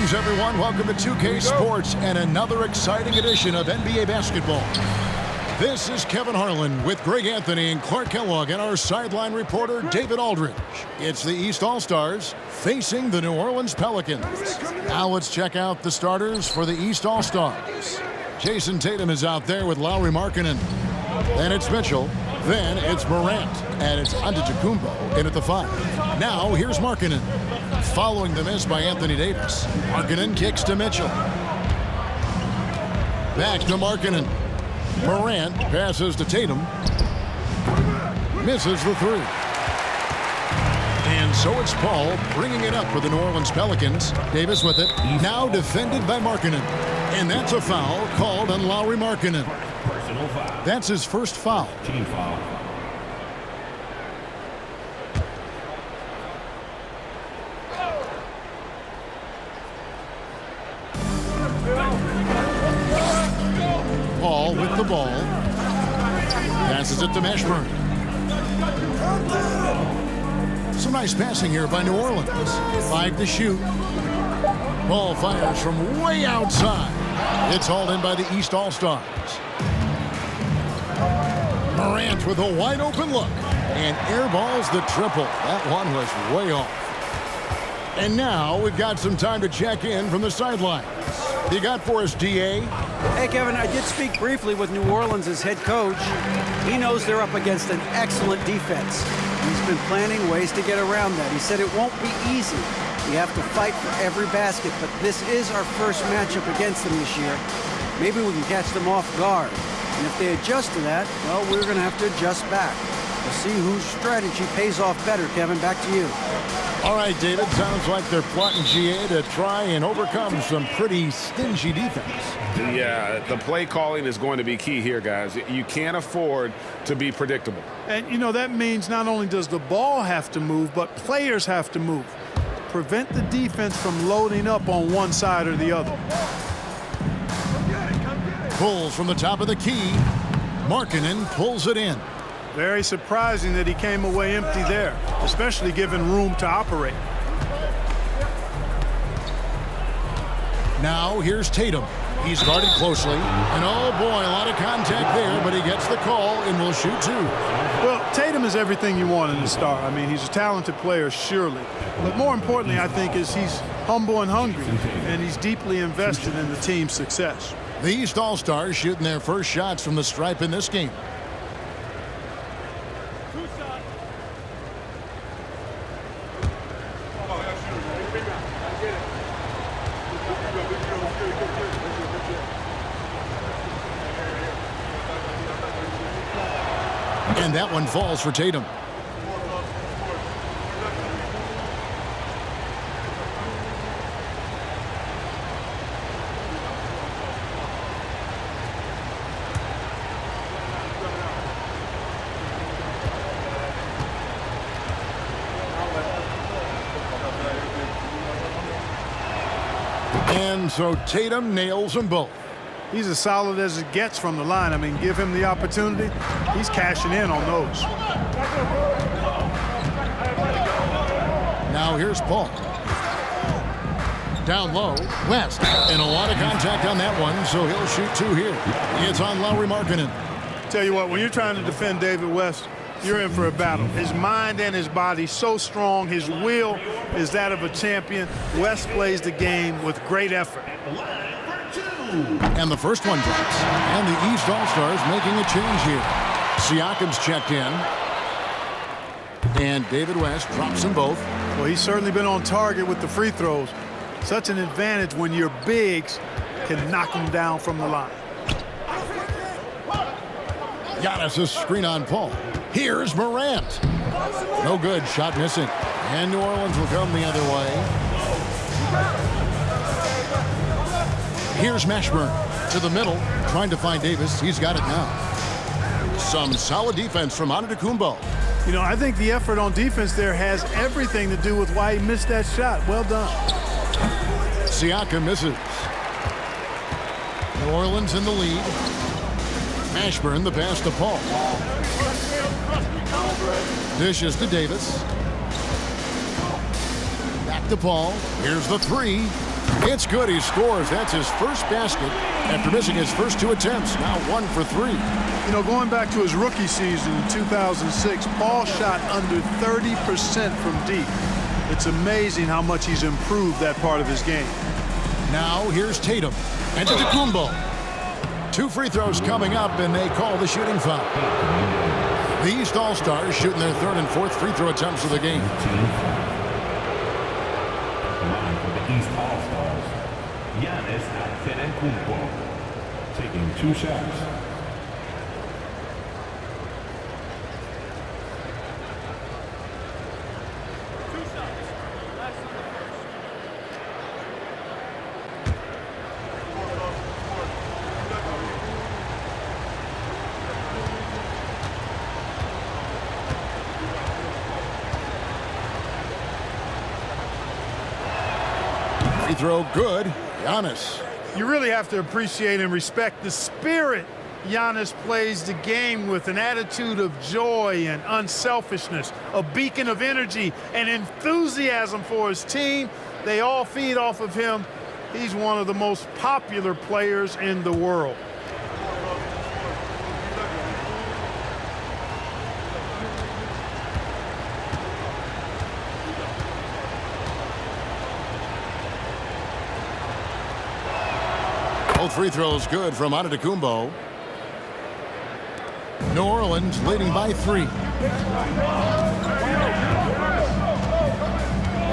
Greetings, everyone. Welcome to 2K Sports and another exciting edition of NBA basketball. This is Kevin Harlan with Greg Anthony and Clark Kellogg and our sideline reporter, David Aldridge. It's the East All-Stars facing the New Orleans Pelicans. Now let's check out the starters for the East All-Stars. Jason Tatum is out there with Lauri Markkanen. Then it's Mitchell. Then it's Morant. And it's Antetokounmpo in at the 5. Now here's Markkanen. Following the miss by Anthony Davis. Markkanen kicks to Mitchell. Back to Markkanen. Morant passes to Tatum. Misses the 3. And so it's Paul bringing it up for the New Orleans Pelicans. Davis with it. Now defended by Markkanen. And that's a foul called on Lauri Markkanen. That's his first foul. Team foul. Paul with the ball. Passes it to Mashburn. Some nice passing here by New Orleans. 5 to shoot. Ball fires from way outside. It's hauled in by the East All-Stars. Morant with a wide open look. And airballs the triple. That one was way off. And now we've got some time to check in from the sidelines. You got for us, DA? Hey, Kevin, I did speak briefly with New Orleans' head coach. He knows they're up against an excellent defense. He's been planning ways to get around that. He said it won't be easy. We have to fight for every basket, but this is our first matchup against them this year. Maybe we can catch them off guard. And if they adjust to that, well, we're going to have to adjust back. We'll see whose strategy pays off better, Kevin. Back to you. All right, David. Sounds like they're plotting GA to try and overcome some pretty stingy defense. Yeah, the play calling is going to be key here, guys. You can't afford to be predictable. And, you know, that means not only does the ball have to move, but players have to move. Prevent the defense from loading up on one side or the other. Pulls from the top of the key. Markkanen pulls it in. Very surprising that he came away empty there, especially given room to operate. Now here's Tatum. He's guarded closely. And oh boy, a lot of contact there, but he gets the call and will shoot 2. Well, Tatum is everything you want in a star. I mean, he's a talented player, surely. But more importantly, I think, is he's humble and hungry, and he's deeply invested in the team's success. The East All-Stars shooting their first shots from the stripe in this game. And that one falls for Tatum. And so Tatum nails them both. He's as solid as it gets from the line. I mean, give him the opportunity. He's cashing in on those. Now here's Paul. Down low, West. And a lot of contact on that one, so he'll shoot 2 here. It's on Lauri Markkanen. Tell you what, when you're trying to defend David West, you're in for a battle. His mind and his body so strong. His will is that of a champion. West plays the game with great effort. And the first one drops. And the East All-Stars making a change here. Siakam's checked in. And David West drops them both. Well, he's certainly been on target with the free throws. Such an advantage when your bigs can knock them down from the line. Giannis' screen on Paul. Here's Morant. No good. Shot missing. And New Orleans will come the other way. Here's Mashburn to the middle, trying to find Davis. He's got it now. Some solid defense from Antetokounmpo. You know, I think the effort on defense there has everything to do with why he missed that shot. Well done. Siakam misses. New Orleans in the lead. Mashburn the pass to Paul. Dishes to Davis. Back to Paul. Here's the 3. It's good. He scores. That's his first basket after missing his first 2 attempts. Now 1 for 3. You know, going back to his rookie season in 2006, Paul shot under 30% from deep. It's amazing how much he's improved that part of his game. Now here's Tatum. And Antetokounmpo. 2 free throws coming up, and they call the shooting foul. The East All-Stars shooting their 3rd and 4th free throw attempts of the game. For the East All-Stars, Giannis Antetokounmpo taking 2 shots. Free throw good. Giannis. You really have to appreciate and respect the spirit Giannis plays the game with, an attitude of joy and unselfishness, a beacon of energy and enthusiasm for his team. They all feed off of him. He's one of the most popular players in the world. Both free throws good from Antetokounmpo. New Orleans leading by 3.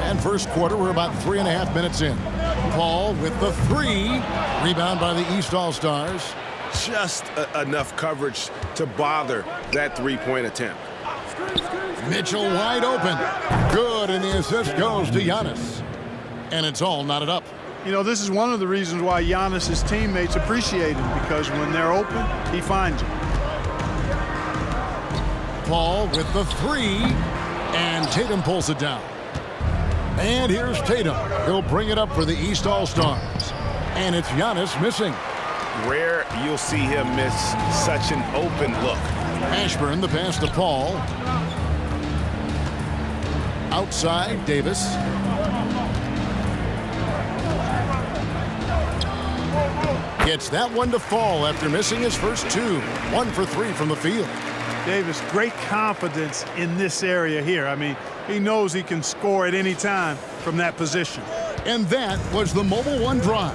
And first quarter, we're about 3.5 minutes in. Paul with the 3. Rebound by the East All-Stars. Just enough coverage to bother that 3-point attempt. Mitchell wide open. Good, and the assist goes to Giannis. And it's all knotted up. You know, this is one of the reasons why Giannis' teammates appreciate him, because when they're open, he finds them. Paul with the 3, and Tatum pulls it down. And here's Tatum. He'll bring it up for the East All-Stars. And it's Giannis missing. Rare you'll see him miss such an open look. Ashburn, the pass to Paul. Outside, Davis. Gets that one to fall after missing his first 2. 1 for 3 from the field. Davis, great confidence in this area here. I mean, he knows he can score at any time from that position. And that was the Mobile One drive.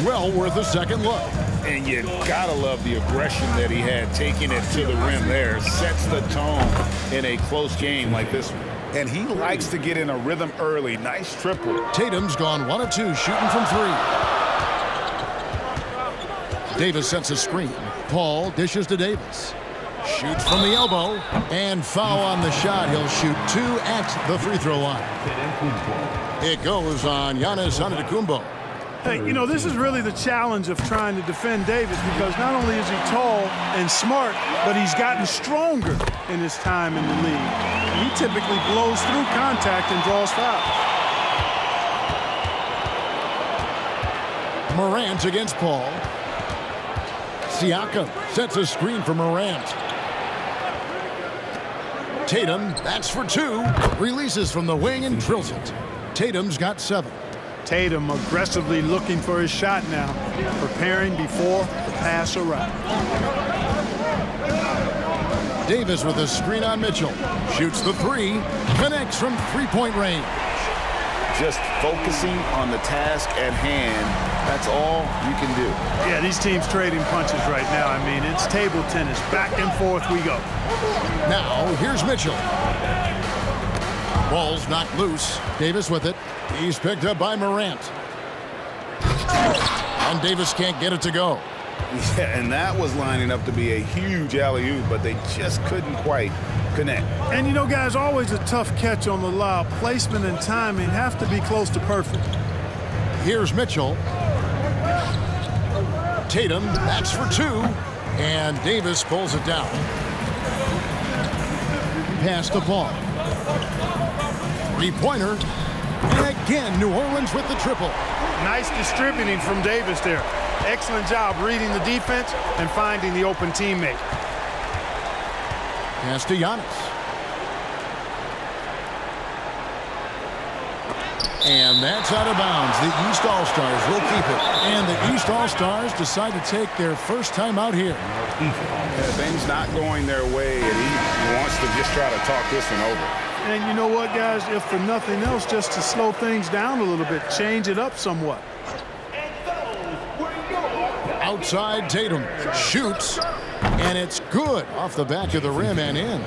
Well worth a second look. And you gotta love the aggression that he had, taking it to the rim there. Sets the tone in a close game like this one. And he likes to get in a rhythm early. Nice triple. Tatum's gone 1 of 2 shooting from 3. Davis sets a screen. Paul dishes to Davis. Shoots from the elbow. And foul on the shot. He'll shoot 2 at the free throw line. It goes on Giannis Antetokounmpo. Hey, you know, this is really the challenge of trying to defend Davis, because not only is he tall and smart, but he's gotten stronger in his time in the league. He typically blows through contact and draws fouls. Morant against Paul. Siakam sets a screen for Morant. Tatum, that's for 2. Releases from the wing and drills it. Tatum's got 7. Tatum aggressively looking for his shot now, preparing before the pass arrives. Davis with a screen on Mitchell. Shoots the 3. Connects from 3-point range. Just focusing on the task at hand. That's all you can do. Yeah, these teams trading punches right now. I mean, it's table tennis. Back and forth we go. Now, here's Mitchell. Ball's knocked loose. Davis with it. He's picked up by Morant. And Davis can't get it to go. Yeah, and that was lining up to be a huge alley-oop, but they just couldn't quite connect. And, you know, guys, always a tough catch on the lob. Placement and timing have to be close to perfect. Here's Mitchell. Tatum, that's for 2. And Davis pulls it down. Pass to Paul. 3-pointer. And again, New Orleans with the triple. Nice distributing from Davis there. Excellent job reading the defense and finding the open teammate. Pass to Giannis. And that's out of bounds. The East All-Stars will keep it. And the East All-Stars decide to take their first time out here. Things not going their way, and he wants to just try to talk this one over. And you know what, guys? If for nothing else, just to slow things down a little bit, change it up somewhat. Outside, Tatum shoots, and it's good off the back of the rim and in.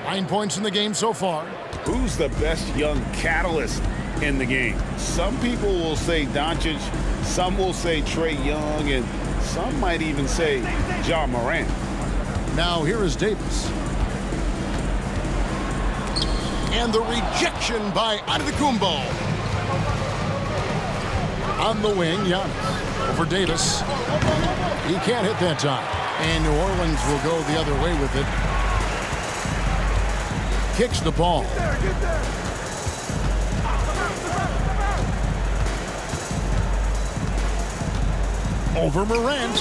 9 points in the game so far. Who's the best young catalyst in the game? Some people will say Doncic, some will say Trae Young, and some might even say Ja Morant. Now here is Davis. And the rejection by Antetokounmpo. On the wing, Giannis. Over Davis. He can't hit that time. And New Orleans will go the other way with it. Kicks the ball. Over Morant.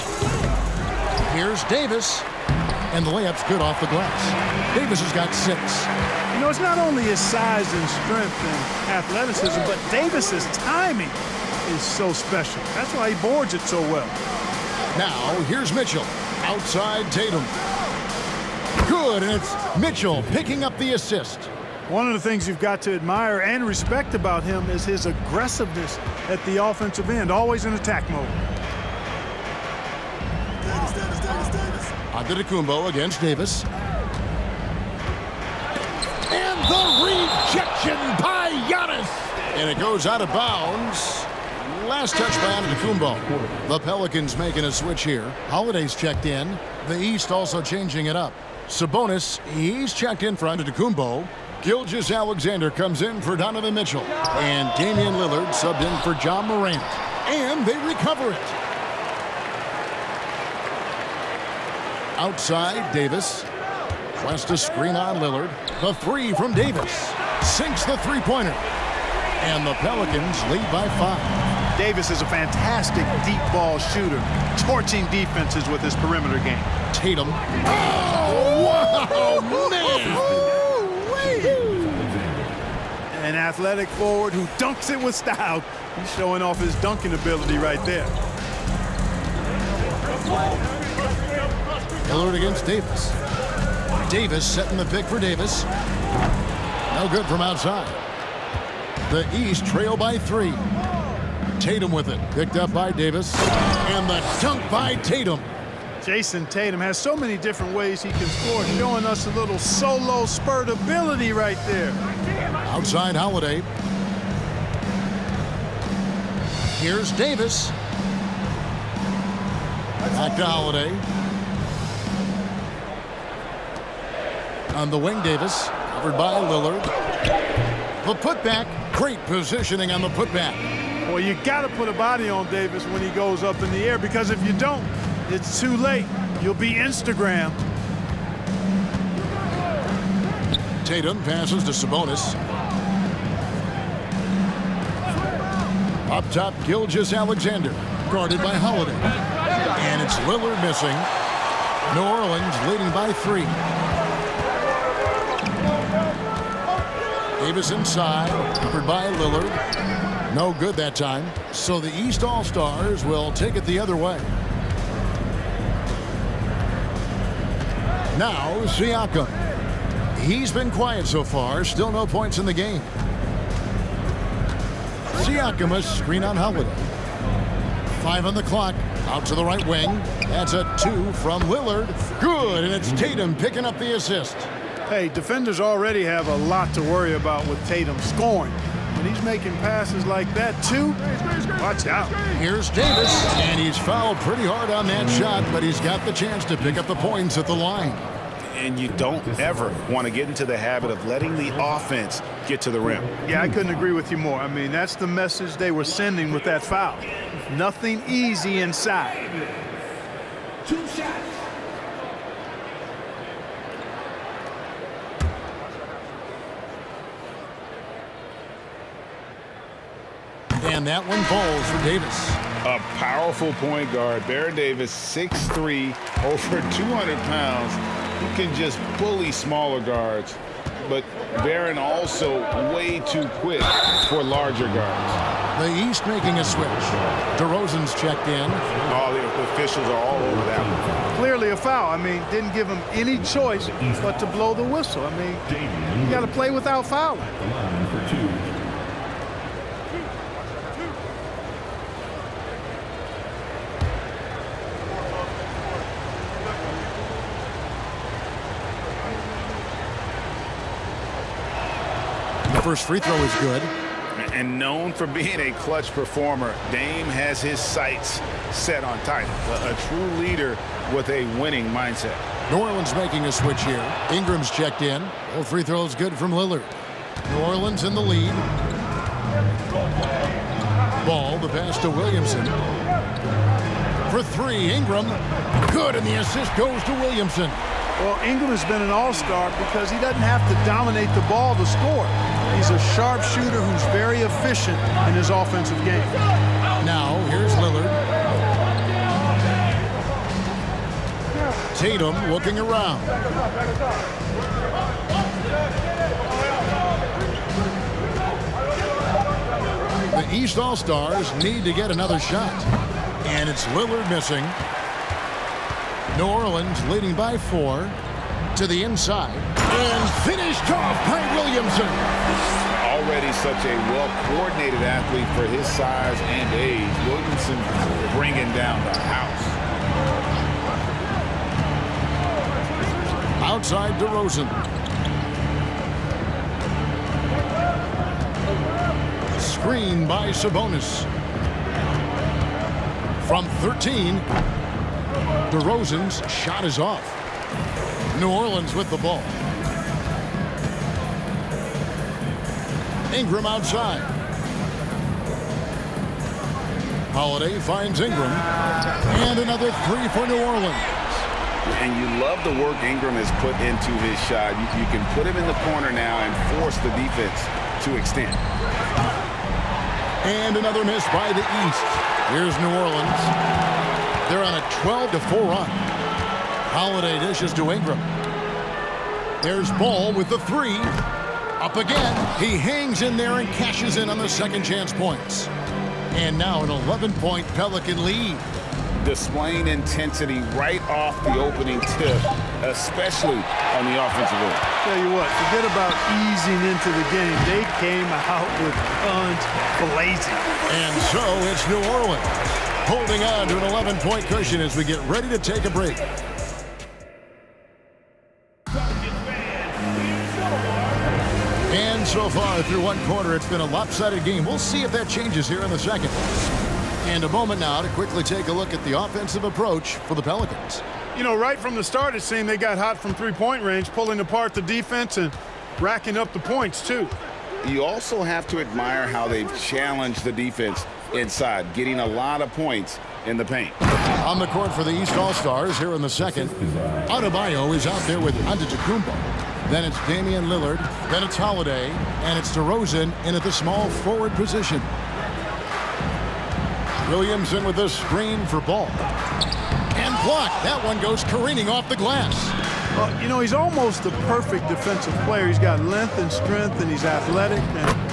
Here's Davis. And the layup's good off the glass. Davis has got 6. You know, it's not only his size and strength and athleticism, but Davis's timing is so special. That's why he boards it so well. Now, here's Mitchell. Outside Tatum. Good, and it's Mitchell picking up the assist. One of the things you've got to admire and respect about him is his aggressiveness at the offensive end, always in attack mode. Antetokounmpo against Davis. And the rejection by Giannis. And it goes out of bounds. Last touch by Antetokounmpo. The Pelicans making a switch here. Holiday's checked in. The East also changing it up. Sabonis, he's checked in for Antetokounmpo. Gilgeous-Alexander comes in for Donovan Mitchell. And Damian Lillard subbed in for Ja Morant. And they recover it. Outside, Davis. West a screen on Lillard. The 3 from Davis. Sinks the three-pointer. And the Pelicans lead by 5. Davis is a fantastic deep ball shooter, torching defenses with his perimeter game. Tatum. Oh, wow, man! An athletic forward who dunks it with style. He's showing off his dunking ability right there. Lillard against Davis. Davis setting the pick for Davis. No good from outside. The East trail by 3. Tatum with it. Picked up by Davis. And the dunk by Tatum. Jason Tatum has so many different ways he can score, showing us a little solo spurt ability right there. Outside Holiday. Here's Davis. Back to Holiday. On the wing, Davis. Covered by Lillard. The putback. Great positioning on the putback. Well, you got to put a body on Davis when he goes up in the air, because if you don't, it's too late. You'll be Instagram. Tatum passes to Sabonis. Up top, Gilgeous-Alexander, guarded by Holiday. And it's Lillard missing. New Orleans leading by 3. Davis inside, covered by Lillard. No good that time. So the East All-Stars will take it the other way. Now, Siakam. He's been quiet so far. Still no points in the game. Siakam, a screen on Holiday. 5 on the clock. Out to the right wing. That's a 2 from Lillard. Good, and it's Tatum picking up the assist. Hey, defenders already have a lot to worry about with Tatum scoring. When he's making passes like that, too, watch out. Here's Davis, and he's fouled pretty hard on that shot, but he's got the chance to pick up the points at the line. And you don't ever want to get into the habit of letting the offense get to the rim. Yeah, I couldn't agree with you more. I mean, that's the message they were sending with that foul. Nothing easy inside. 2 shots. And that one falls for Davis. A powerful point guard. Baron Davis, 6'3", over 200 pounds. He can just bully smaller guards. but Barron also way too quick for larger guards. The East making a switch. DeRozan's checked in. All the officials are all over that one. Clearly a foul. I mean, didn't give him any choice but to blow the whistle. I mean, you got to play without fouling. The first free throw is good. And known for being a clutch performer, Dame has his sights set on title. A true leader with a winning mindset. New Orleans making a switch here. Ingram's checked in. All free throws good from Lillard. New Orleans in the lead. Ball, the pass to Williamson. For three, Ingram. Good, and the assist goes to Williamson. Well, Ingram has been an all-star because he doesn't have to dominate the ball to score. He's a sharp shooter who's very efficient in his offensive game. Now, here's Lillard. Tatum looking around. The East All-Stars need to get another shot. And it's Lillard missing. New Orleans leading by 4 to the inside. And finished off by Williamson. Already such a well-coordinated athlete for his size and age. Williamson bringing down the house. Outside DeRozan. Screen by Sabonis. From 13, DeRozan's shot is off. New Orleans with the ball. Ingram outside. Holiday finds Ingram. And another three for New Orleans. And you love the work Ingram has put into his shot. You can put him in the corner now and force the defense to extend. And another miss by the East. Here's New Orleans. They're on a 12-4 run. Holiday dishes to Ingram. There's Ball with the three. Up again. He hangs in there and cashes in on the second chance points. And now an 11-point Pelican lead. Displaying intensity right off the opening tip, especially on the offensive end. Tell you what, forget about easing into the game. They came out with guns blazing. And so it's New Orleans holding on to an 11-point cushion as we get ready to take a break. And so far through one quarter, it's been a lopsided game. We'll see if that changes here in the second. And a moment now to quickly take a look at the offensive approach for the Pelicans. You know, right from the start, it seemed they got hot from three-point range, pulling apart the defense and racking up the points, too. You also have to admire how they've challenged the defense inside, getting a lot of points in the paint. On the court for the East All-Stars here in the second, Adebayo is out there with Antetokounmpo. Then it's Damian Lillard. Then it's Holiday. And it's DeRozan in at the small forward position. Williamson with the screen for Ball. And blocked. That one goes careening off the glass. Well, you know, he's almost the perfect defensive player. He's got length and strength, and he's athletic. And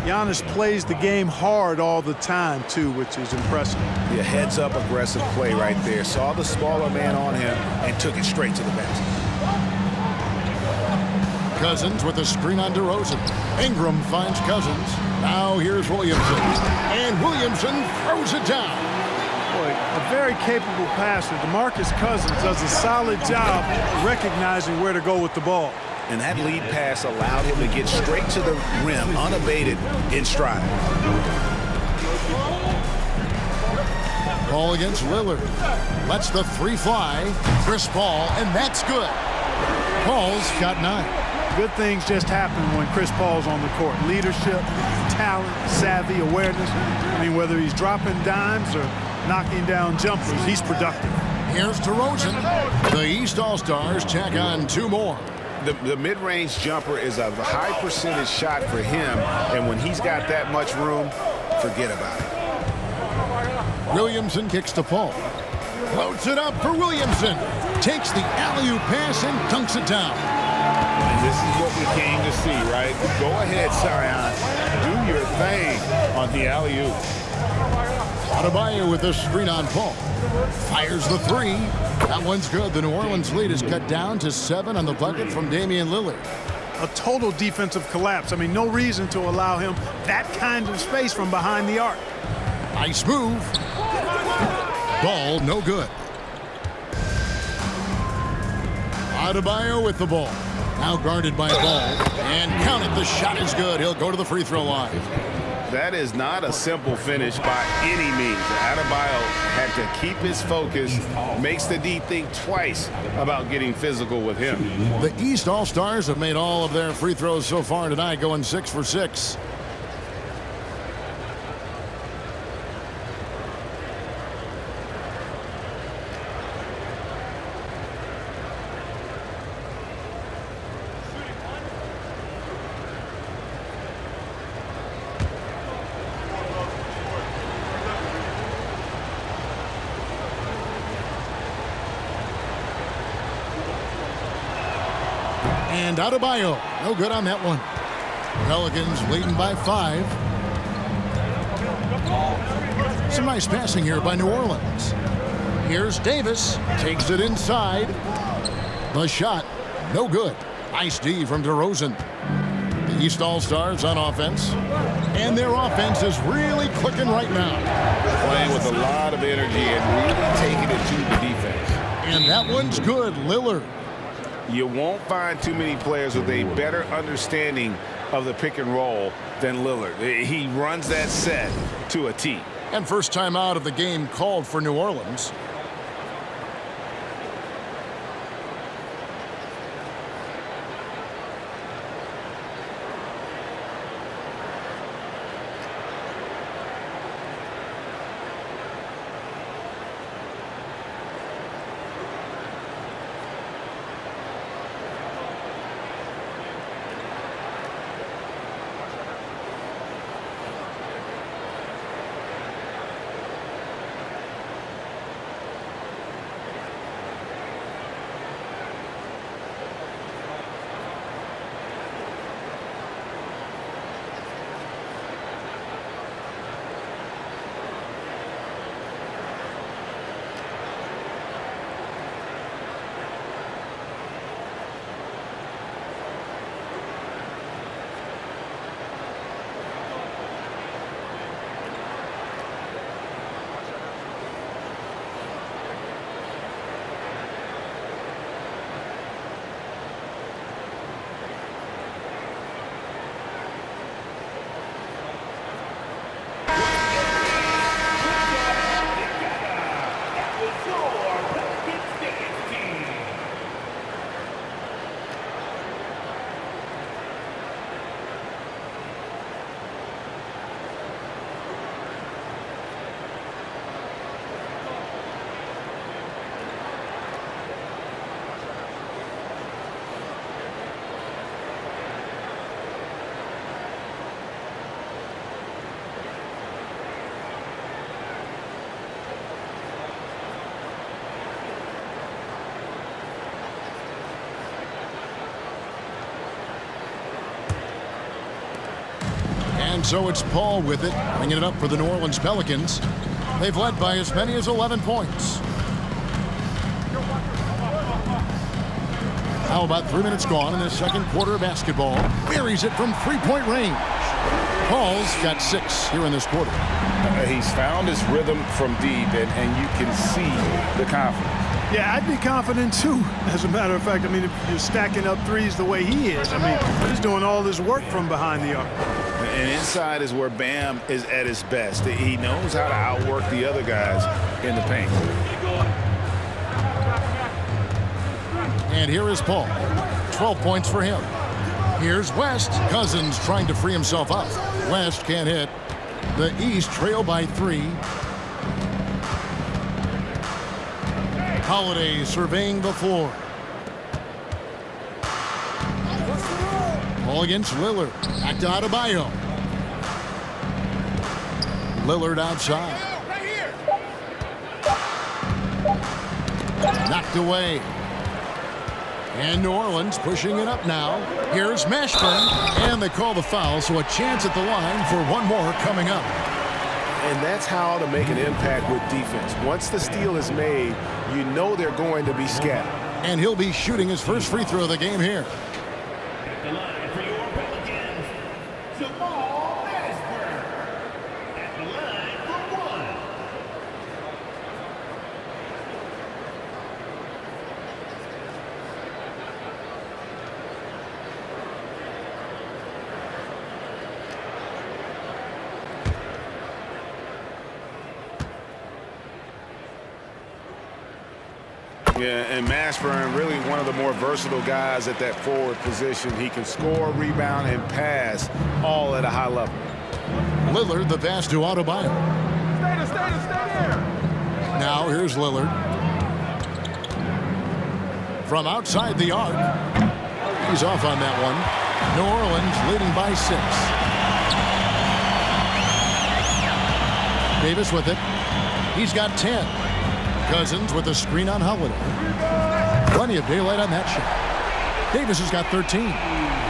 Giannis plays the game hard all the time, too, which is impressive. Yeah, heads-up aggressive play right there. Saw the smaller man on him and took it straight to the basket. Cousins with a screen on DeRozan. Ingram finds Cousins. Now here's Williamson. And Williamson throws it down. Boy, a very capable passer. DeMarcus Cousins does a solid job recognizing where to go with the ball. And that lead pass allowed him to get straight to the rim, unabated, in stride. Ball against Lillard. Lets the three fly. Chris Paul, and that's good. Paul's got 9. Good things just happen when Chris Paul's on the court. Leadership, talent, savvy, awareness. I mean, whether he's dropping dimes or knocking down jumpers, he's productive. Here's DeRozan. The East All-Stars tack on 2 more. The mid-range jumper is a high percentage shot for him, and when he's got that much room, forget about it. Williamson kicks to Paul. Floats it up for Williamson. Takes the alley-oop pass and dunks it down. This is what we came to see, right? Go ahead, Zion. Do your thing on the alley-oop. Adebayo with the screen on Paul. Fires the three. That one's good. The New Orleans lead is cut down to 7 on the bucket from Damian Lillard. A total defensive collapse. I mean, no reason to allow him that kind of space from behind the arc. Nice move. Ball no good. Adebayo with the ball. Now guarded by Ball. And count it. The shot is good. He'll go to the free throw line. That is not a simple finish by any means. Adebayo had to keep his focus, makes the D think twice about getting physical with him. The East All-Stars have made all of their free throws so far tonight, going 6 for 6. And Adebayo, no good on that one. Pelicans leading by 5. Some nice passing here by New Orleans. Here's Davis, takes it inside. The shot, no good. Nice D from DeRozan. The East All-Stars on offense. And their offense is really clicking right now. Playing with a lot of energy and really taking it to the defense. And that one's good, Lillard. You won't find too many players with a better understanding of the pick and roll than Lillard. He runs that set to a T. And first time out of the game called for New Orleans. And so it's Paul with it, bringing it up for the New Orleans Pelicans. They've led by as many as 11 points. How about 3 minutes gone in the second quarter of basketball? Buries it from three-point range. Paul's got 6 here in this quarter. He's found his rhythm from deep, and you can see the confidence. Yeah, I'd be confident too. As a matter of fact, I mean, if you're stacking up threes the way he is, I mean, he's doing all this work from behind the arc. And inside is where Bam is at his best. He knows how to outwork the other guys in the paint. And here is Paul. 12 points for him. Here's West. Cousins trying to free himself up. West can't hit. The East trail by 3. Holiday surveying the floor. Ball against Lillard. Back to Adebayo. Lillard outside. Knocked away. And New Orleans pushing it up now. Here's Mashburn. And they call the foul, so a chance at the line for one more coming up. And that's how to make an impact with defense. Once the steal is made, you know they're going to be scattered. And he'll be shooting his first free throw of the game here. At the line for your Pelicans, Mashburn. At the line for one. Yeah, and Mashburn, really one of the more versatile guys at that forward position. He can score, rebound, and pass all at a high level. Lillard, the pass to Adebayo. Now here's Lillard. From outside the arc. He's off on that one. New Orleans leading by 6. Davis with it. He's got 10. Cousins with a screen on Holiday. Plenty of daylight on that shot. Davis has got 13.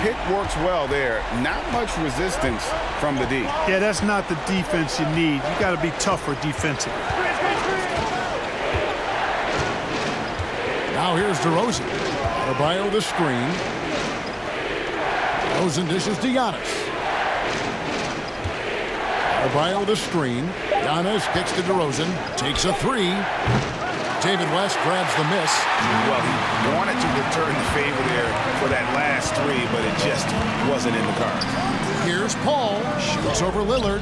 Pick works well there. Not much resistance from the D. Yeah, that's not the defense you need. You got to be tougher defensively. Now here's DeRozan. Adebayo the screen. DeRozan dishes to Giannis. Adebayo the screen. Giannis kicks to DeRozan. Takes a 3. David West grabs the miss. Well, he wanted to return the favor there for that last 3, but it just wasn't in the cards. Here's Paul. Shoots over Lillard.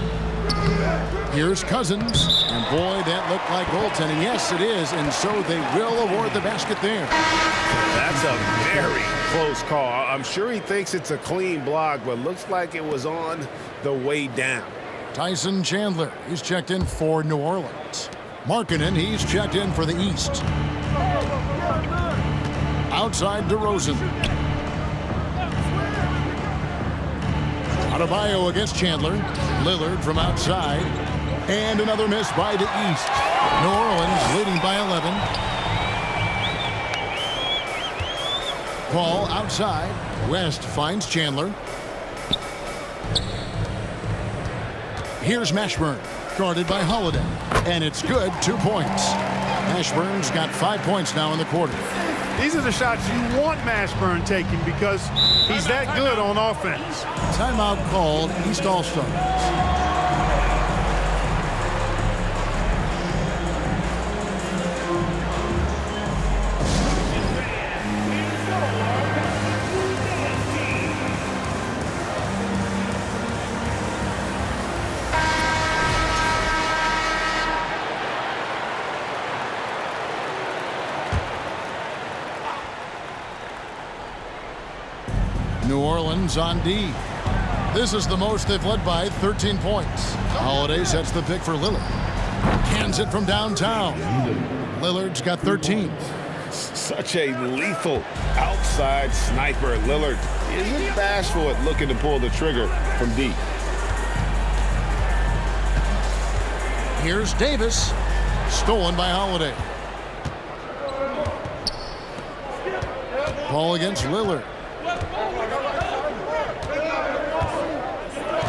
Here's Cousins. And boy, that looked like goaltending. Yes, it is. And so they will award the basket there. That's a very close call. I'm sure he thinks it's a clean block, but looks like it was on the way down. Tyson Chandler, he's checked in for New Orleans. Markkanen, he's checked in for the East. Outside DeRozan. Adebayo against Chandler. Lillard from outside. And another miss by the East. New Orleans leading by 11. Paul outside. West finds Chandler. Here's Mashburn, guarded by Holiday. And it's good, 2 points. Mashburn's got 5 points now in the quarter. These are the shots you want Mashburn taking because he's that good on offense. Timeout called, East All-Stars. New Orleans on D. This is the most they've led by, 13 points. Holiday sets the pick for Lillard. Cans it from downtown. Lillard's got 13. Such a lethal outside sniper. Lillard isn't bashful at looking to pull the trigger from deep. Here's Davis. Stolen by Holiday. Ball against Lillard.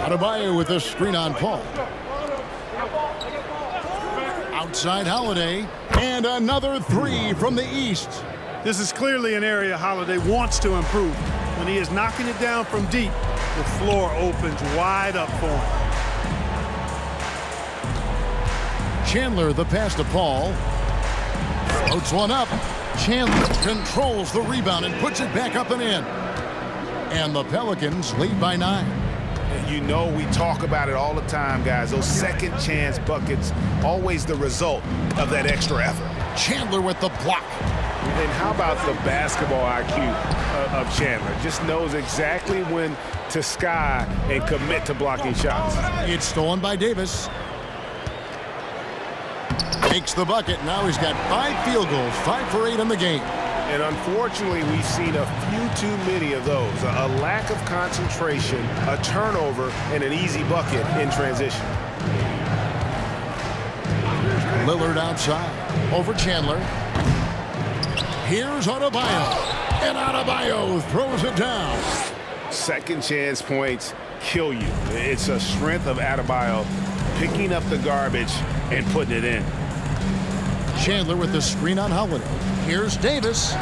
Adebayo with a screen on Paul. Outside Holiday. And another 3 from the East. This is clearly an area Holiday wants to improve. When he is knocking it down from deep, the floor opens wide up for him. Chandler the pass to Paul. Floats one up. Chandler controls the rebound and puts it back up and in. And the Pelicans lead by 9. You know we talk about it all the time, guys. Those second chance buckets, always the result of that extra effort. Chandler with the block. And how about the basketball IQ of Chandler? Just knows exactly when to sky and commit to blocking shots. It's stolen by Davis. Takes the bucket. Now he's got 5 field goals, 5 for 8 in the game. And unfortunately, we've seen a few too many of those. A lack of concentration, a turnover, and an easy bucket in transition. Lillard outside. Over Chandler. Here's Adebayo. And Adebayo throws it down. Second chance points kill you. It's a strength of Adebayo picking up the garbage and putting it in. Chandler with the screen on Holiday. Here's Davis.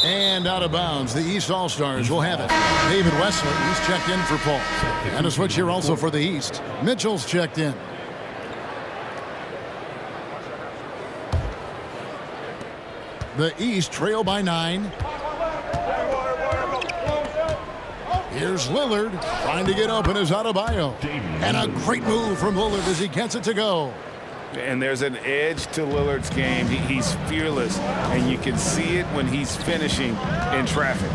And out of bounds. The East All-Stars will have it. David Wesley, he's checked in for Paul. And a switch here also for the East. Mitchell's checked in. The East trail by 9. Here's Lillard trying to get open as Adebayo. And a great move from Lillard as he gets it to go. And there's an edge to Lillard's game. He's fearless, and you can see it when he's finishing in traffic.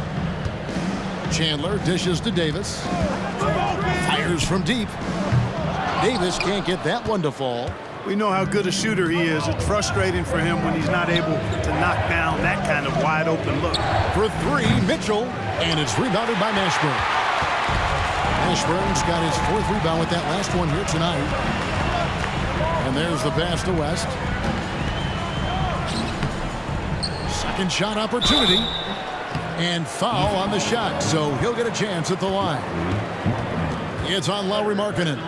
Chandler dishes to Davis. Fires from deep. Davis can't get that one to fall. We know how good a shooter he is. It's frustrating for him when he's not able to knock down that kind of wide open look. For 3, Mitchell, and it's rebounded by Mashburn. Mashburn's got his 4th rebound with that last one here tonight. And there's the pass to West. Second shot opportunity. And foul on the shot, so he'll get a chance at the line. It's on Lauri Markkanen.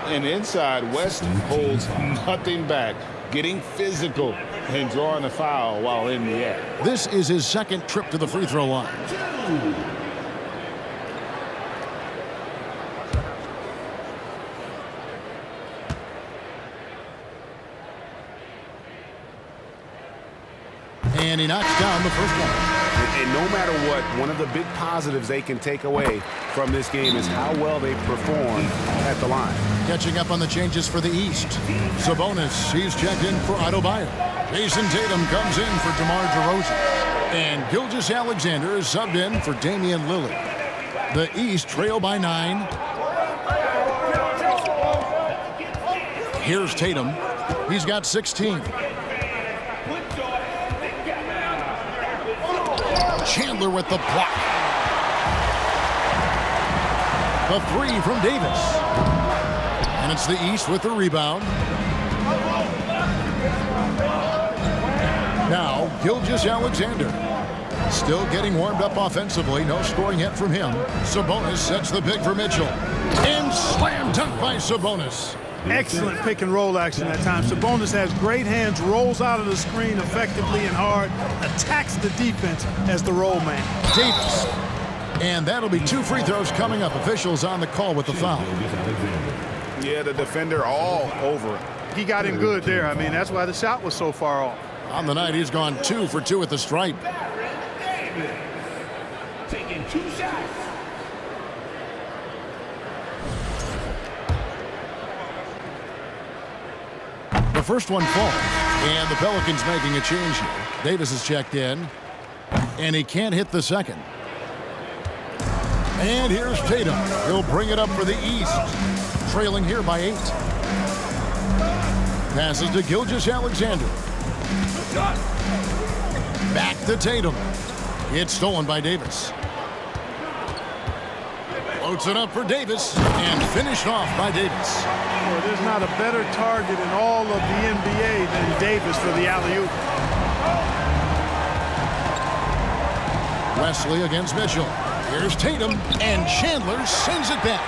And inside, West holds nothing back, getting physical and drawing a foul while in the act. This is his 2nd trip to the free throw line. And he knocks down the first one. And no matter what, one of the big positives they can take away from this game is how well they perform at the line. Catching up on the changes for the East. Sabonis, he's checked in for Adebayo. Jason Tatum comes in for DeMar DeRozan. And Gilgeous-Alexander is subbed in for Damian Lillard. The East trail by 9. Here's Tatum. He's got 16. Chandler with the block. The 3 from Davis. And it's the East with the rebound. Now, Gilgeous-Alexander. Still getting warmed up offensively. No scoring yet from him. Sabonis sets the pick for Mitchell. And slam dunk by Sabonis. Excellent pick and roll action at times. Sabonis has great hands, rolls out of the screen effectively and hard, attacks the defense as the roll man. Davis. And that'll be 2 free throws coming up. Officials on the call with the foul. Yeah, the defender all over it. He got him good there. I mean, that's why the shot was so far off. On the night, he's gone 2 for 2 at the stripe. Taking 2 shots. The first one falls, and the Pelicans making a change here. Davis is checked in, and he can't hit the second. And here's Tatum. He'll bring it up for the East, trailing here by 8. Passes to Gilgeous-Alexander. Back to Tatum. It's stolen by Davis. Floats it up for Davis, and finished off by Davis. Well, there's not a better target in all of the NBA than Davis for the alley-oop. Wesley against Mitchell. Here's Tatum, and Chandler sends it back.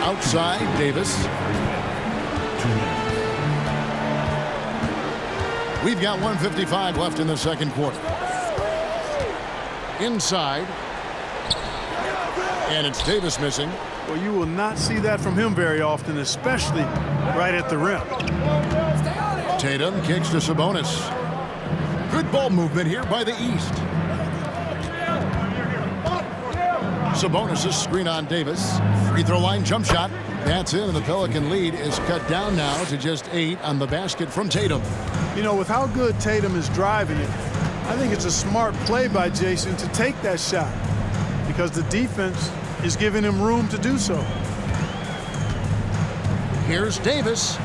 Outside, Davis. We've got 1:55 left in the second quarter. Inside. And it's Davis missing. Well, you will not see that from him very often, especially right at the rim. Tatum kicks to Sabonis. Good ball movement here by the East. Sabonis' screen on Davis. Free throw line jump shot. That's in, and the Pelican lead is cut down now to just 8 on the basket from Tatum. You know, with how good Tatum is driving it, I think it's a smart play by Jason to take that shot because the defense is giving him room to do so. Here's Davis.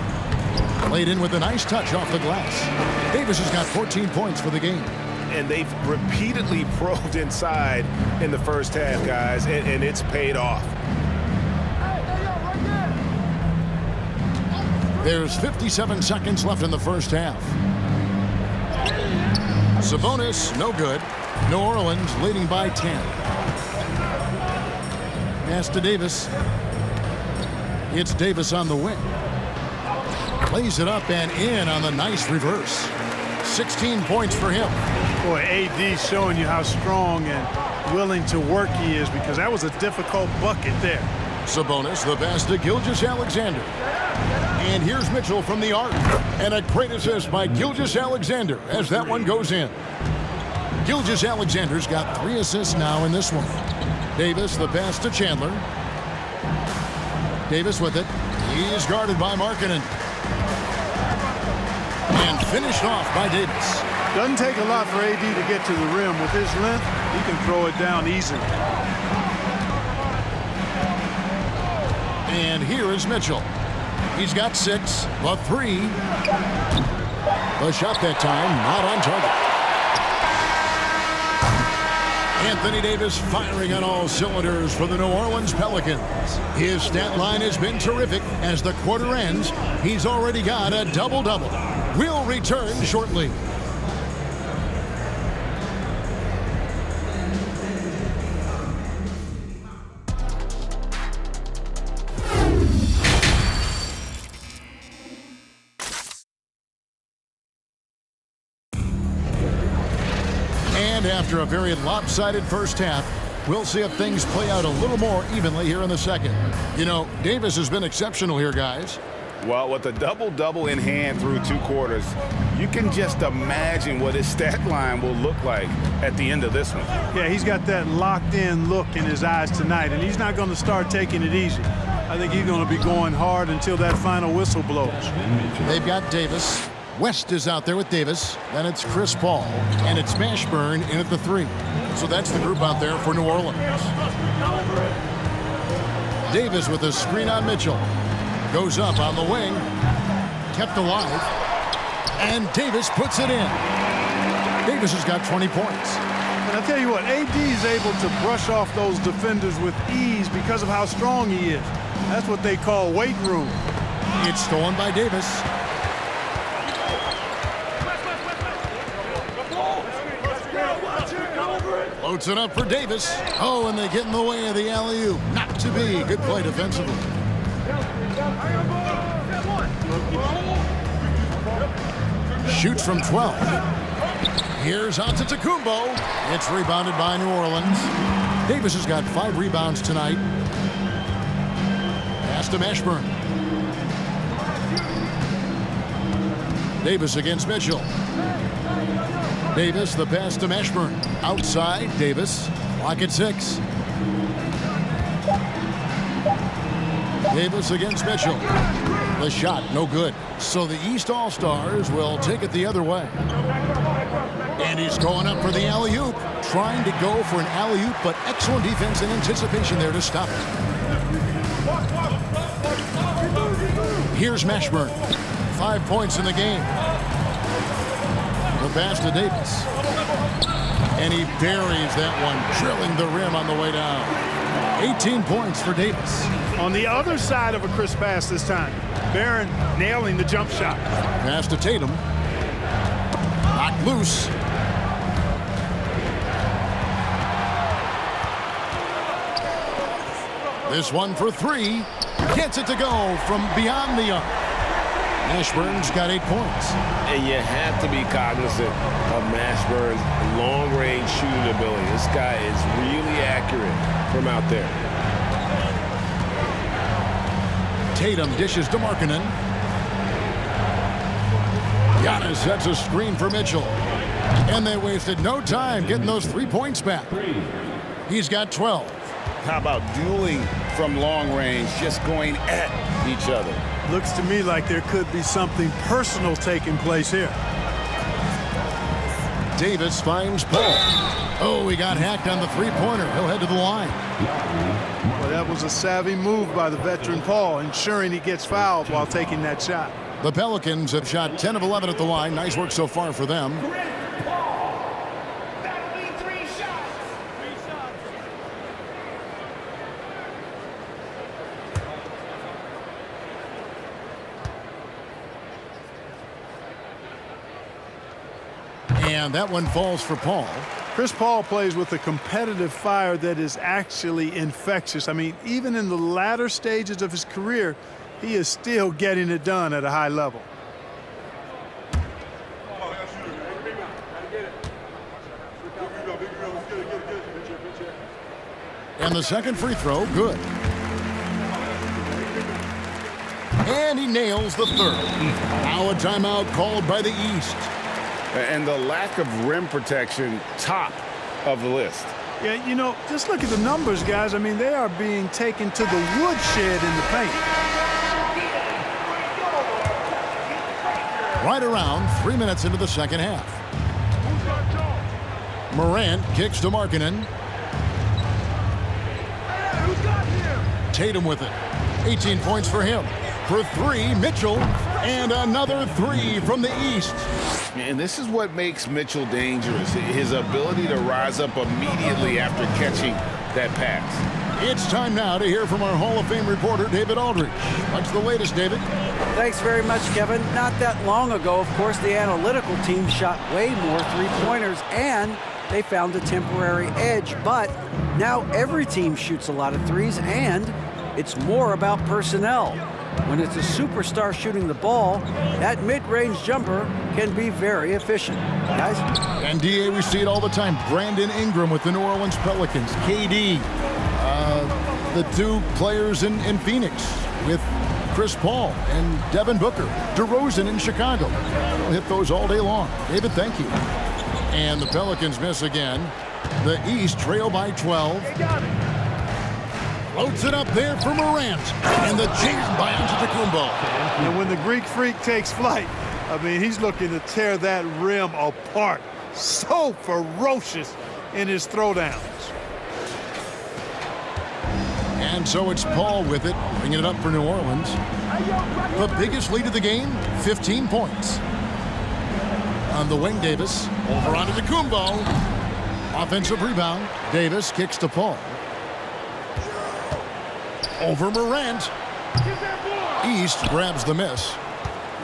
Played in with a nice touch off the glass. Davis has got 14 points for the game. And they've repeatedly probed inside in the first half, guys, and it's paid off. There's 57 seconds left in the first half. Sabonis, no good. New Orleans leading by 10. Pass to Davis. It's Davis on the wing. Lays it up and in on the nice reverse. 16 points for him. Boy, AD showing you how strong and willing to work he is, because that was a difficult bucket there. Sabonis, the pass to Gilgeous-Alexander. And here's Mitchell from the arc. And a great assist by Gilgeous-Alexander as that one goes in. Gilgeous-Alexander's got 3 assists now in this one. Davis, the pass to Chandler. Davis with it. He's guarded by Markkanen. And finished off by Davis. Doesn't take a lot for AD to get to the rim. With his length, he can throw it down easily. And here is Mitchell. He's got 6, but 3. The shot that time not on target. Anthony Davis firing on all cylinders for the New Orleans Pelicans. His stat line has been terrific. As the quarter ends, he's already got a double-double. We'll return shortly. And after a very lopsided first half, we'll see if things play out a little more evenly here in the second. You know, Davis has been exceptional here, guys. Well, with a double-double in hand through 2 quarters, you can just imagine what his stat line will look like at the end of this one. Yeah, he's got that locked-in look in his eyes tonight, and he's not going to start taking it easy. I think he's going to be going hard until that final whistle blows. They've got Davis. West is out there with Davis. Then it's Chris Paul. And it's Mashburn in at the 3. So that's the group out there for New Orleans. Davis with a screen on Mitchell. Goes up on the wing. Kept alive. And Davis puts it in. Davis has got 20 points. And I tell you what, AD is able to brush off those defenders with ease because of how strong he is. That's what they call weight room. It's stolen by Davis. Floats it up for Davis. Oh, and they get in the way of the alley-oop. Not to be. Good play defensively. Shoots from 12. Here's Antetokounmpo. It's rebounded by New Orleans. Davis has got 5 rebounds tonight. Pass to Mashburn. Davis against Mitchell. Davis, the pass to Mashburn. Outside, Davis. Clock at 6. Davis against Mitchell. The shot, no good. So the East All-Stars will take it the other way. And he's going up for the alley-oop. Trying to go for an alley-oop, but excellent defense and anticipation there to stop it. Here's Mashburn. 5 points in the game. The pass to Davis. And he buries that one, drilling the rim on the way down. 18 points for Davis. On the other side of a crisp pass this time. Barron nailing the jump shot. Pass to Tatum. Knocked loose. This one for 3. Gets it to go from beyond the arc. Mashburn's got 8 points. And you have to be cognizant of Mashburn's long-range shooting ability. This guy is really accurate from out there. Tatum dishes to Markkanen. Giannis sets a screen for Mitchell. And they wasted no time getting those 3 points back. He's got 12. How about dueling from long range, just going at each other? Looks to me like there could be something personal taking place here. Davis finds Paul. Oh, he got hacked on the 3-pointer. He'll head to the line. Well, that was a savvy move by the veteran Paul, ensuring he gets fouled while taking that shot. The Pelicans have shot 10 of 11 at the line. Nice work so far for them. That'll be 3 shots. And that one falls for Paul. Chris Paul plays with a competitive fire that is actually infectious. I mean, even in the latter stages of his career, he is still getting it done at a high level. And the second free throw, good. And he nails the third. Now a timeout called by the East. And the lack of rim protection, top of the list. Yeah, you know, just look at the numbers, guys. I mean, they are being taken to the woodshed in the paint. Right around 3 minutes into the second half. Morant kicks to Markkanen. Tatum with it. 18 points for him. For three, Mitchell. And another three from the East. And this is what makes Mitchell dangerous. His ability to rise up immediately after catching that pass. It's time now to hear from our Hall of Fame reporter, David Aldridge. What's the latest, David? Thanks very much, Kevin. Not that long ago, of course, the analytical team shot way more three-pointers, and they found a temporary edge. But now every team shoots a lot of threes, and it's more about personnel. When it's a superstar shooting the ball, that mid-range jumper can be very efficient. Guys? And DA, we see it all the time. Brandon Ingram with the New Orleans Pelicans. KD, the two players in Phoenix with Chris Paul and Devin Booker. DeRozan in Chicago. We'll hit those all day long. David, thank you. And the Pelicans miss again. The East trail by 12. Floats it up there for Morant. And the jam by Antetokounmpo. And when the Greek Freak takes flight, I mean, he's looking to tear that rim apart. So ferocious in his throwdowns. And so it's Paul with it, bringing it up for New Orleans. The biggest lead of the game, 15 points. On the wing, Davis. Over onto the Antetokounmpo. Offensive rebound. Davis kicks to Paul. Over Morant. East grabs the miss.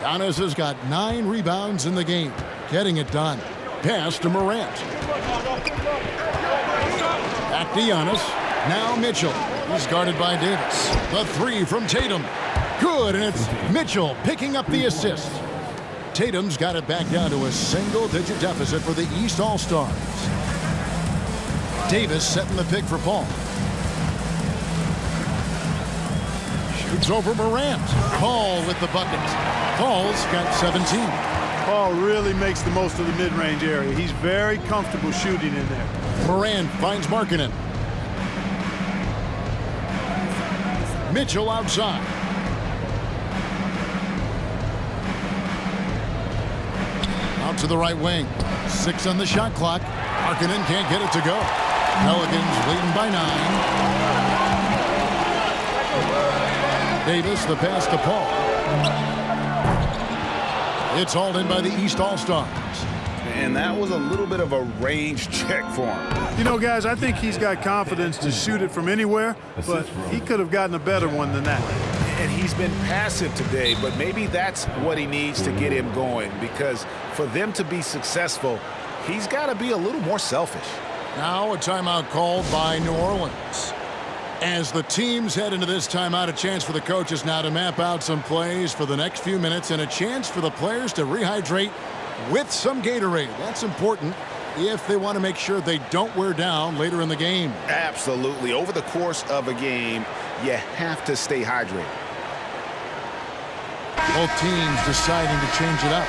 Giannis has got 9 rebounds in the game. Getting it done. Pass to Morant. Back to Giannis. Now Mitchell. He's guarded by Davis. The three from Tatum. Good, and it's Mitchell picking up the assist. Tatum's got it back down to a single-digit deficit for the East All-Stars. Davis setting the pick for Paul. Shoots over Morant. Paul with the bucket. Paul's got 17. Paul really makes the most of the mid-range area. He's very comfortable shooting in there. Morant finds Markkanen. Mitchell outside. Out to the right wing. 6 on the shot clock. Markkanen can't get it to go. Pelicans leading by 9. Davis, the pass to Paul. It's hauled in by the East All-Stars. And that was a little bit of a range check for him. You know, guys, I think he's got confidence to shoot it from anywhere, but he could have gotten a better one than that. And he's been passive today, but maybe that's what he needs to get him going, because for them to be successful, he's got to be a little more selfish. Now a timeout called by New Orleans. As the teams head into this timeout, a chance for the coaches now to map out some plays for the next few minutes and a chance for the players to rehydrate with some Gatorade. That's important if they want to make sure they don't wear down later in the game. Absolutely. Over the course of a game, you have to stay hydrated. Both teams deciding to change it up.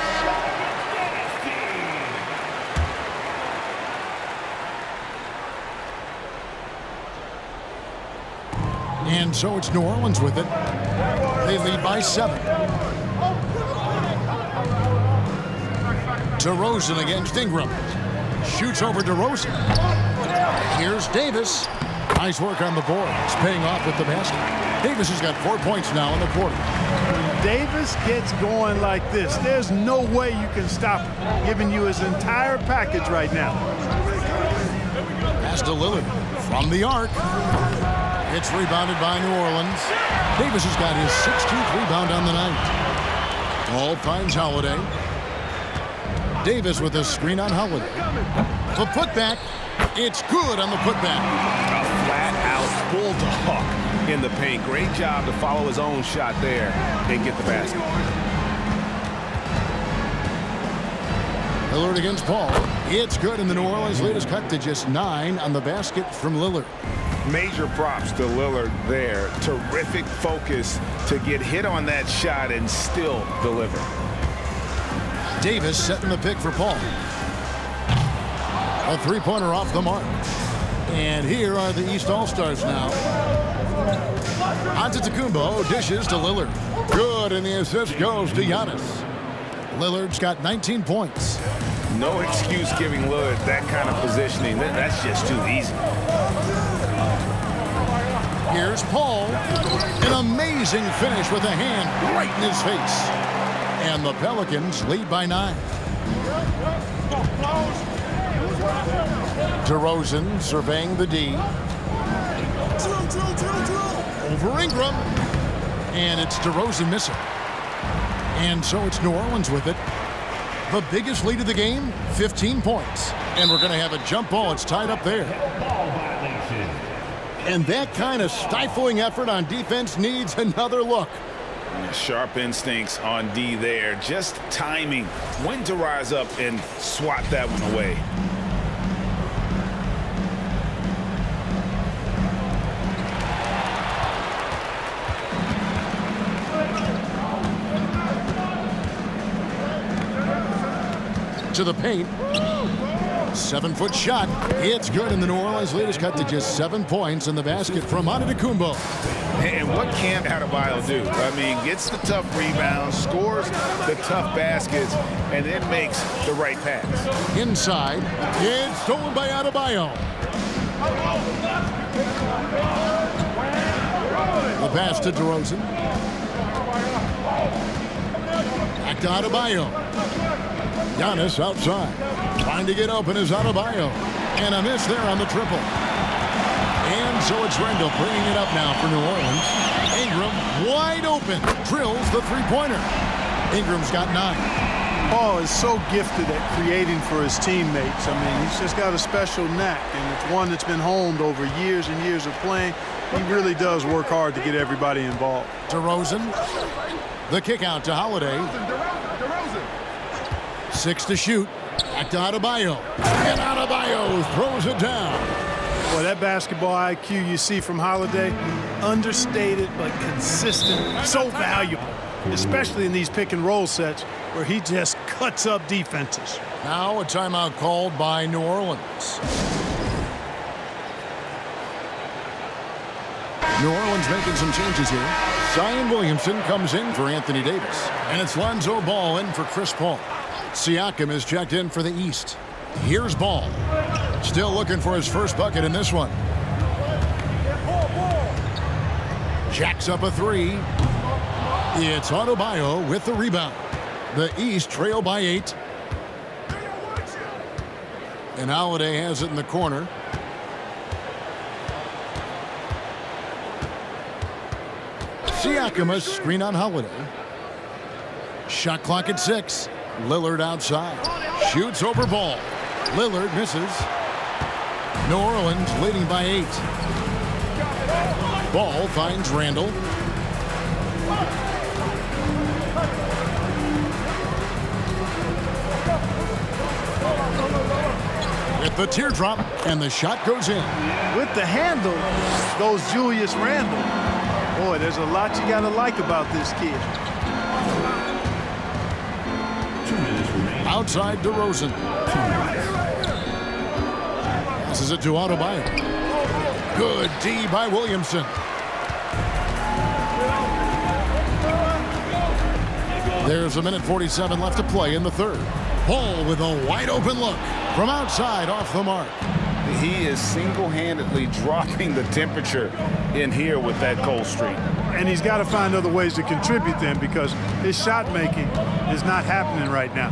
And so it's New Orleans with it. They lead by 7. DeRozan against Ingram. Shoots over DeRozan. Here's Davis. Nice work on the board. It's paying off with the basket. Davis has got 4 points now in the quarter. When Davis gets going like this, there's no way you can stop him, giving you his entire package right now. Pass to Lillard from the arc. It's rebounded by New Orleans. Davis has got his 16th rebound on the night. Paul finds Holiday. Davis with a screen on Holiday. The putback. It's good on the putback. A flat-out bulldog in the paint. Great job to follow his own shot there and get the basket. Lillard against Paul. It's good, and the New Orleans lead is cut to just 9 on the basket from Lillard. Major props to Lillard there. Terrific focus to get hit on that shot and still deliver. Davis setting the pick for Paul. A three-pointer off the mark. And here are the East All-Stars now. Antetokounmpo dishes to Lillard. Good, and the assist goes to Giannis. Lillard's got 19 points. No excuse giving Lillard that kind of positioning. That's just too easy. Here's Paul. An amazing finish with a hand right in his face. And the Pelicans lead by 9. DeRozan surveying the D. Over Ingram. And it's DeRozan missing. And so it's New Orleans with it. The biggest lead of the game, 15 points. And we're going to have a jump ball. It's tied up there. Ball violation. And that kind of stifling effort on defense needs another look. Sharp instincts on D there. Just timing. When to rise up and swat that one away. To the paint. 7-foot shot. It's good, and the New Orleans lead is cut to just 7 points in the basket from Antetokounmpo. And what can't Adebayo do? I mean, gets the tough rebounds, scores the tough baskets, and then makes the right pass. Inside. It's stolen by Adebayo. The pass to DeRozan. Back to Adebayo. Giannis outside. Trying to get open is Adebayo. And a miss there on the triple. And so it's Randall bringing it up now for New Orleans. Ingram wide open. Drills the three-pointer. Ingram's got 9. Paul is so gifted at creating for his teammates. I mean, he's just got a special knack, and it's one that's been honed over years and years of playing. He really does work hard to get everybody involved. DeRozan. The kick out to Holiday. 6 to shoot. Back to Adebayo. And Adebayo throws it down. Boy, that basketball IQ you see from Holiday, understated but consistent, so valuable, especially in these pick and roll sets where he just cuts up defenses. Now a timeout called by New Orleans. New Orleans making some changes here. Zion Williamson comes in for Anthony Davis. And it's Lonzo Ball in for Chris Paul. Siakam is checked in for the East. Here's Ball. Still looking for his first bucket in this one. Jacks up a 3. It's Adebayo with the rebound. The East trail by 8. And Holiday has it in the corner. Siakam a screen on Holiday. Shot clock at 6. Lillard outside. Shoots over Ball. Lillard misses. New Orleans leading by 8. Ball finds Randall. With the teardrop, and the shot goes in. With the handle goes Julius Randle. Boy, there's a lot you got to like about this kid. Outside DeRozan. Passes it to Adebayo. Good D by Williamson. There's a minute 47 left to play in the third. Ball with a wide open look from outside off the mark. He is single-handedly dropping the temperature in here with that cold streak. And he's got to find other ways to contribute then, because his shot making is not happening right now.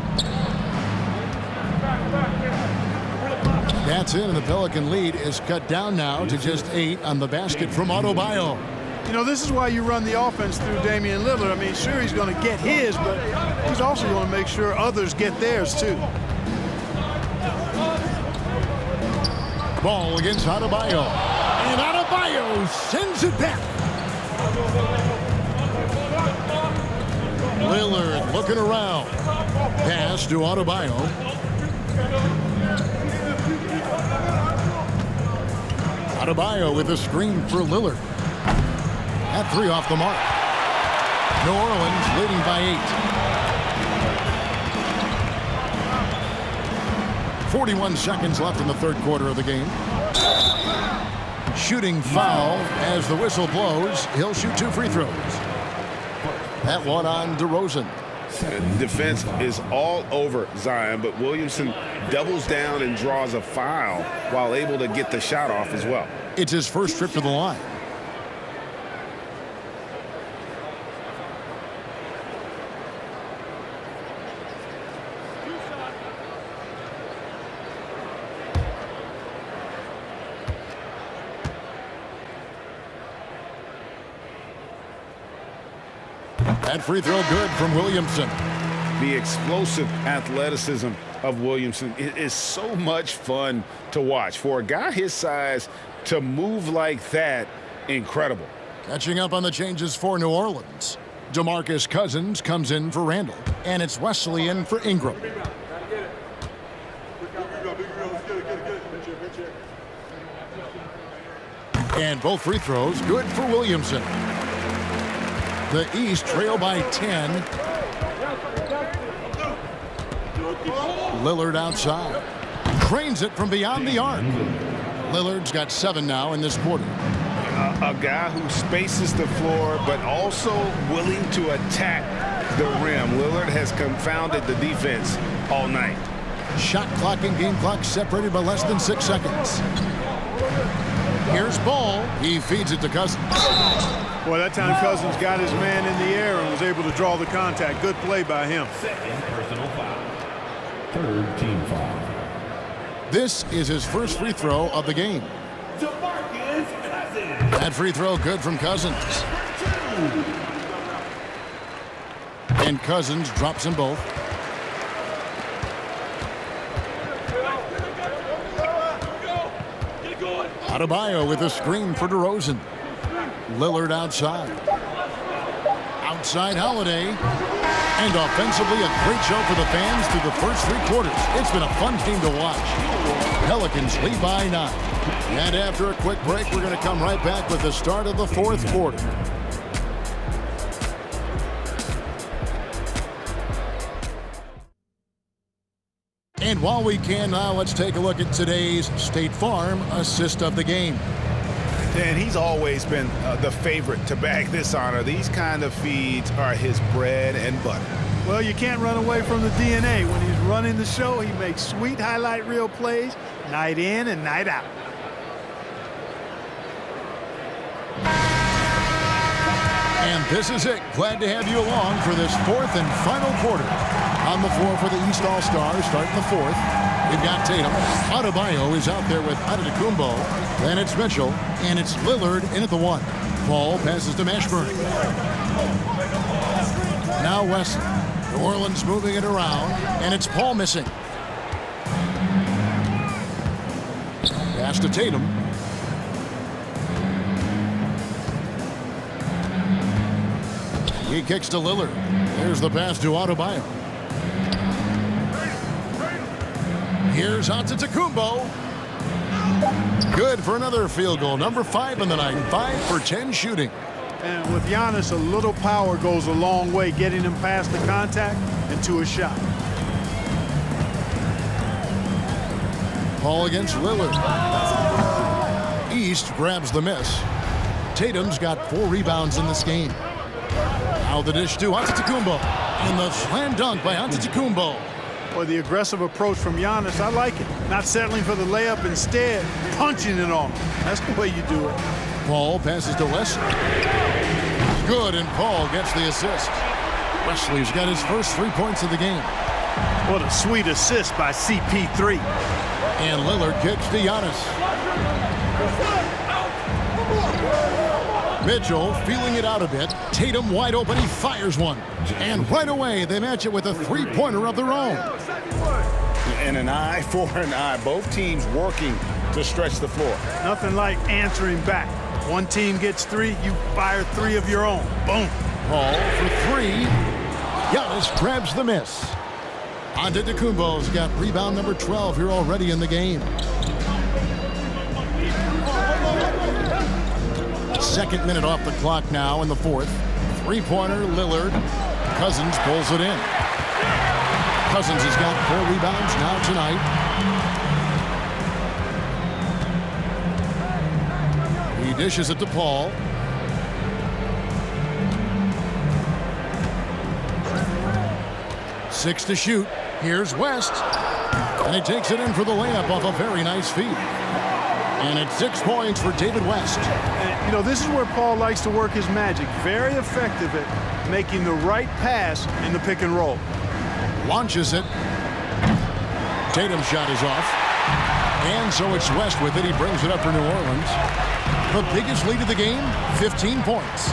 That's in, and the Pelican lead is cut down now to just 8 on the basket from Adebayo. You know, this is why you run the offense through Damian Lillard. I mean, sure, he's going to get his, but he's also going to make sure others get theirs, too. Ball against Adebayo. And Adebayo sends it back. Lillard looking around. Pass to Adebayo. Adebayo with a screen for Lillard. At 3 off the mark. New Orleans leading by 8. 41 seconds left in the third quarter of the game. Shooting foul as the whistle blows. He'll shoot 2 free throws. That one on DeRozan. Defense is all over Zion, but Williamson doubles down and draws a foul while able to get the shot off as well. It's his first trip to the line. That free throw good from Williamson. The explosive athleticism of Williamson is so much fun to watch. For a guy his size to move like that, incredible. Catching up on the changes for New Orleans. DeMarcus Cousins comes in for Randall, and it's Wesley in for Ingram. And both free throws good for Williamson. The East trail by 10. Lillard outside. Cranes it from beyond the arc. Lillard's got 7 now in this quarter. A guy who spaces the floor, but also willing to attack the rim. Lillard has confounded the defense all night. Shot clock and game clock separated by less than 6 seconds. Here's Ball. He feeds it to Cousins. Boy, that time Cousins got his man in the air and was able to draw the contact. Good play by him. Second personal foul. Third team foul. This is his first free throw of the game. DeMarcus Cousins. That free throw good from Cousins. And Cousins drops them both. Adebayo with a screen for DeRozan. Lillard outside. Outside Holiday. And offensively, a great show for the fans through the first 3 quarters. It's been a fun game to watch. Pelicans lead by 9. And after a quick break, we're going to come right back with the start of the 4th quarter. And while we can now, let's take a look at today's State Farm assist of the game. And he's always been the favorite to bag this honor. These kind of feeds are his bread and butter. Well, you can't run away from the DNA. When he's running the show, he makes sweet highlight reel plays night in and night out. And this is it. Glad to have you along for this 4th and final quarter. On the floor for the East All-Stars, starting the 4th. We've got Tatum. Adebayo is out there with Antetokounmpo. Then it's Mitchell, and it's Lillard in at the 1. Paul passes to Mashburn. Now Wesley. New Orleans moving it around, and it's Paul missing. Pass to Tatum. He kicks to Lillard. There's the pass to Adebayo. Here's Antetokounmpo. Good for another field goal. Number 5 in the night. 5 for 10 shooting. And with Giannis, a little power goes a long way, getting him past the contact and to a shot. Paul against Lillard. East grabs the miss. Tatum's got 4 rebounds in this game. Now the dish to Antetokounmpo. And the slam dunk by Antetokounmpo. Boy, the aggressive approach from Giannis, I like it. Not settling for the layup, instead punching it on. That's the way you do it. Paul passes to Wesley. Good, and Paul gets the assist. Wesley's got his first 3 points of the game. What a sweet assist by CP3. And Lillard kicks to Giannis. Mitchell feeling it out a bit. Tatum wide open. He fires one. And right away, they match it with a three-pointer of their own. And an eye for an eye. Both teams working to stretch the floor. Nothing like answering back. One team gets three, you fire three of your own. Boom. Paul for three. Giannis grabs the miss. Antetokounmpo's got rebound number 12 here already in the game. Second minute off the clock now in the fourth. Three-pointer, Lillard. Cousins pulls it in. Cousins has got 4 rebounds now tonight. He dishes it to Paul. Six to shoot. Here's West. And he takes it in for the layup off a very nice feed. And it's 6 points for David West. And, you know, this is where Paul likes to work his magic. Very effective at making the right pass in the pick and roll. Launches it. Tatum's shot is off. And so it's West with it. He brings it up for New Orleans. The biggest lead of the game, 15 points.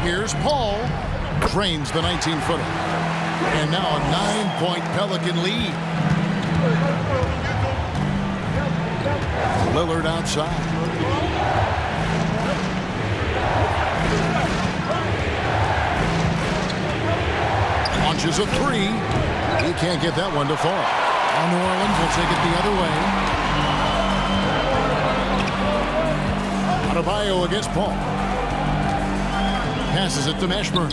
Here's Paul. Drains the 19-footer. And now a 9-point Pelican lead. Lillard outside. Launches a three. He can't get that one to fall. Now New Orleans will take it the other way. Adebayo against Paul. Passes it to Mashburn.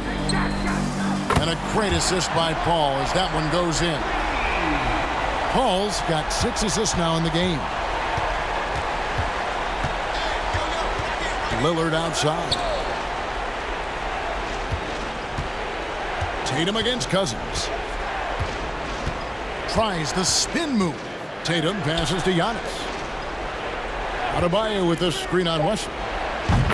And a great assist by Paul as that one goes in. Paul's got 6 assists now in the game. Lillard outside. Tatum against Cousins. Tries the spin move. Tatum passes to Giannis. Adebayo with the screen on Wesley.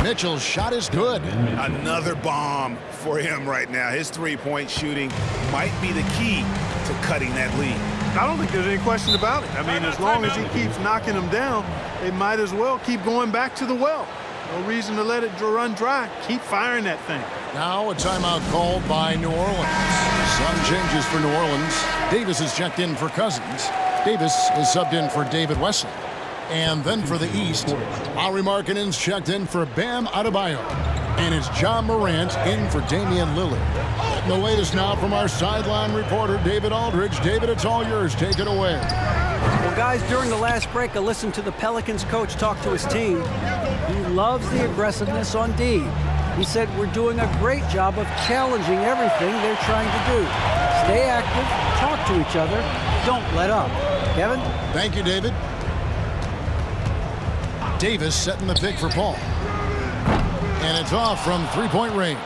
Mitchell's shot is good. Another bomb for him right now. His three-point shooting might be the key to cutting that lead. I don't think there's any question about it. I mean, as long as he keeps knocking them down, they might as well keep going back to the well. No reason to let it run dry. Keep firing that thing. Now a timeout called by New Orleans. Some changes for New Orleans. Davis is checked in for Cousins. Davis is subbed in for David Wesley. And then for the East, Lauri Markkanen's checked in for Bam Adebayo. And it's John Morant in for Damian Lillard. And the latest now from our sideline reporter, David Aldridge. David, it's all yours. Take it away. Well, guys, during the last break, I listened to the Pelicans coach talk to his team. He loves the aggressiveness on D. He said, we're doing a great job of challenging everything they're trying to do. Stay active, talk to each other, don't let up. Kevin? Thank you, David. Davis setting the pick for Paul. And it's off from three-point range.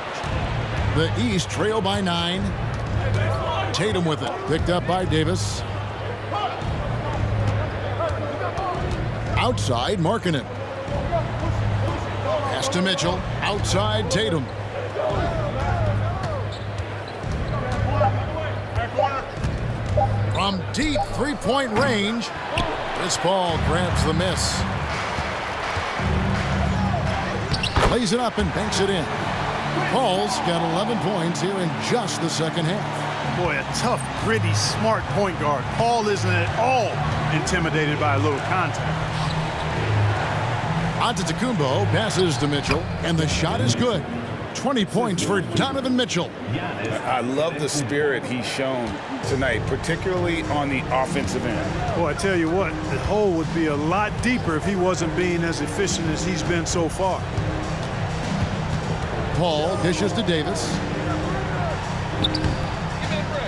The East trail by 9. Tatum with it. Picked up by Davis. Outside, Markkanen. Pass to Mitchell. Outside, Tatum. From deep three-point range, this ball grabs the miss. Lays it up and banks it in. Paul's got 11 points here in just the second half. Boy, a tough, gritty, smart point guard. Paul isn't at all intimidated by a little contact. Antetokounmpo passes to Mitchell, and the shot is good. 20 points for Donovan Mitchell. I love the spirit he's shown tonight, particularly on the offensive end. Boy, I tell you what, the hole would be a lot deeper if he wasn't being as efficient as he's been so far. Paul dishes to Davis.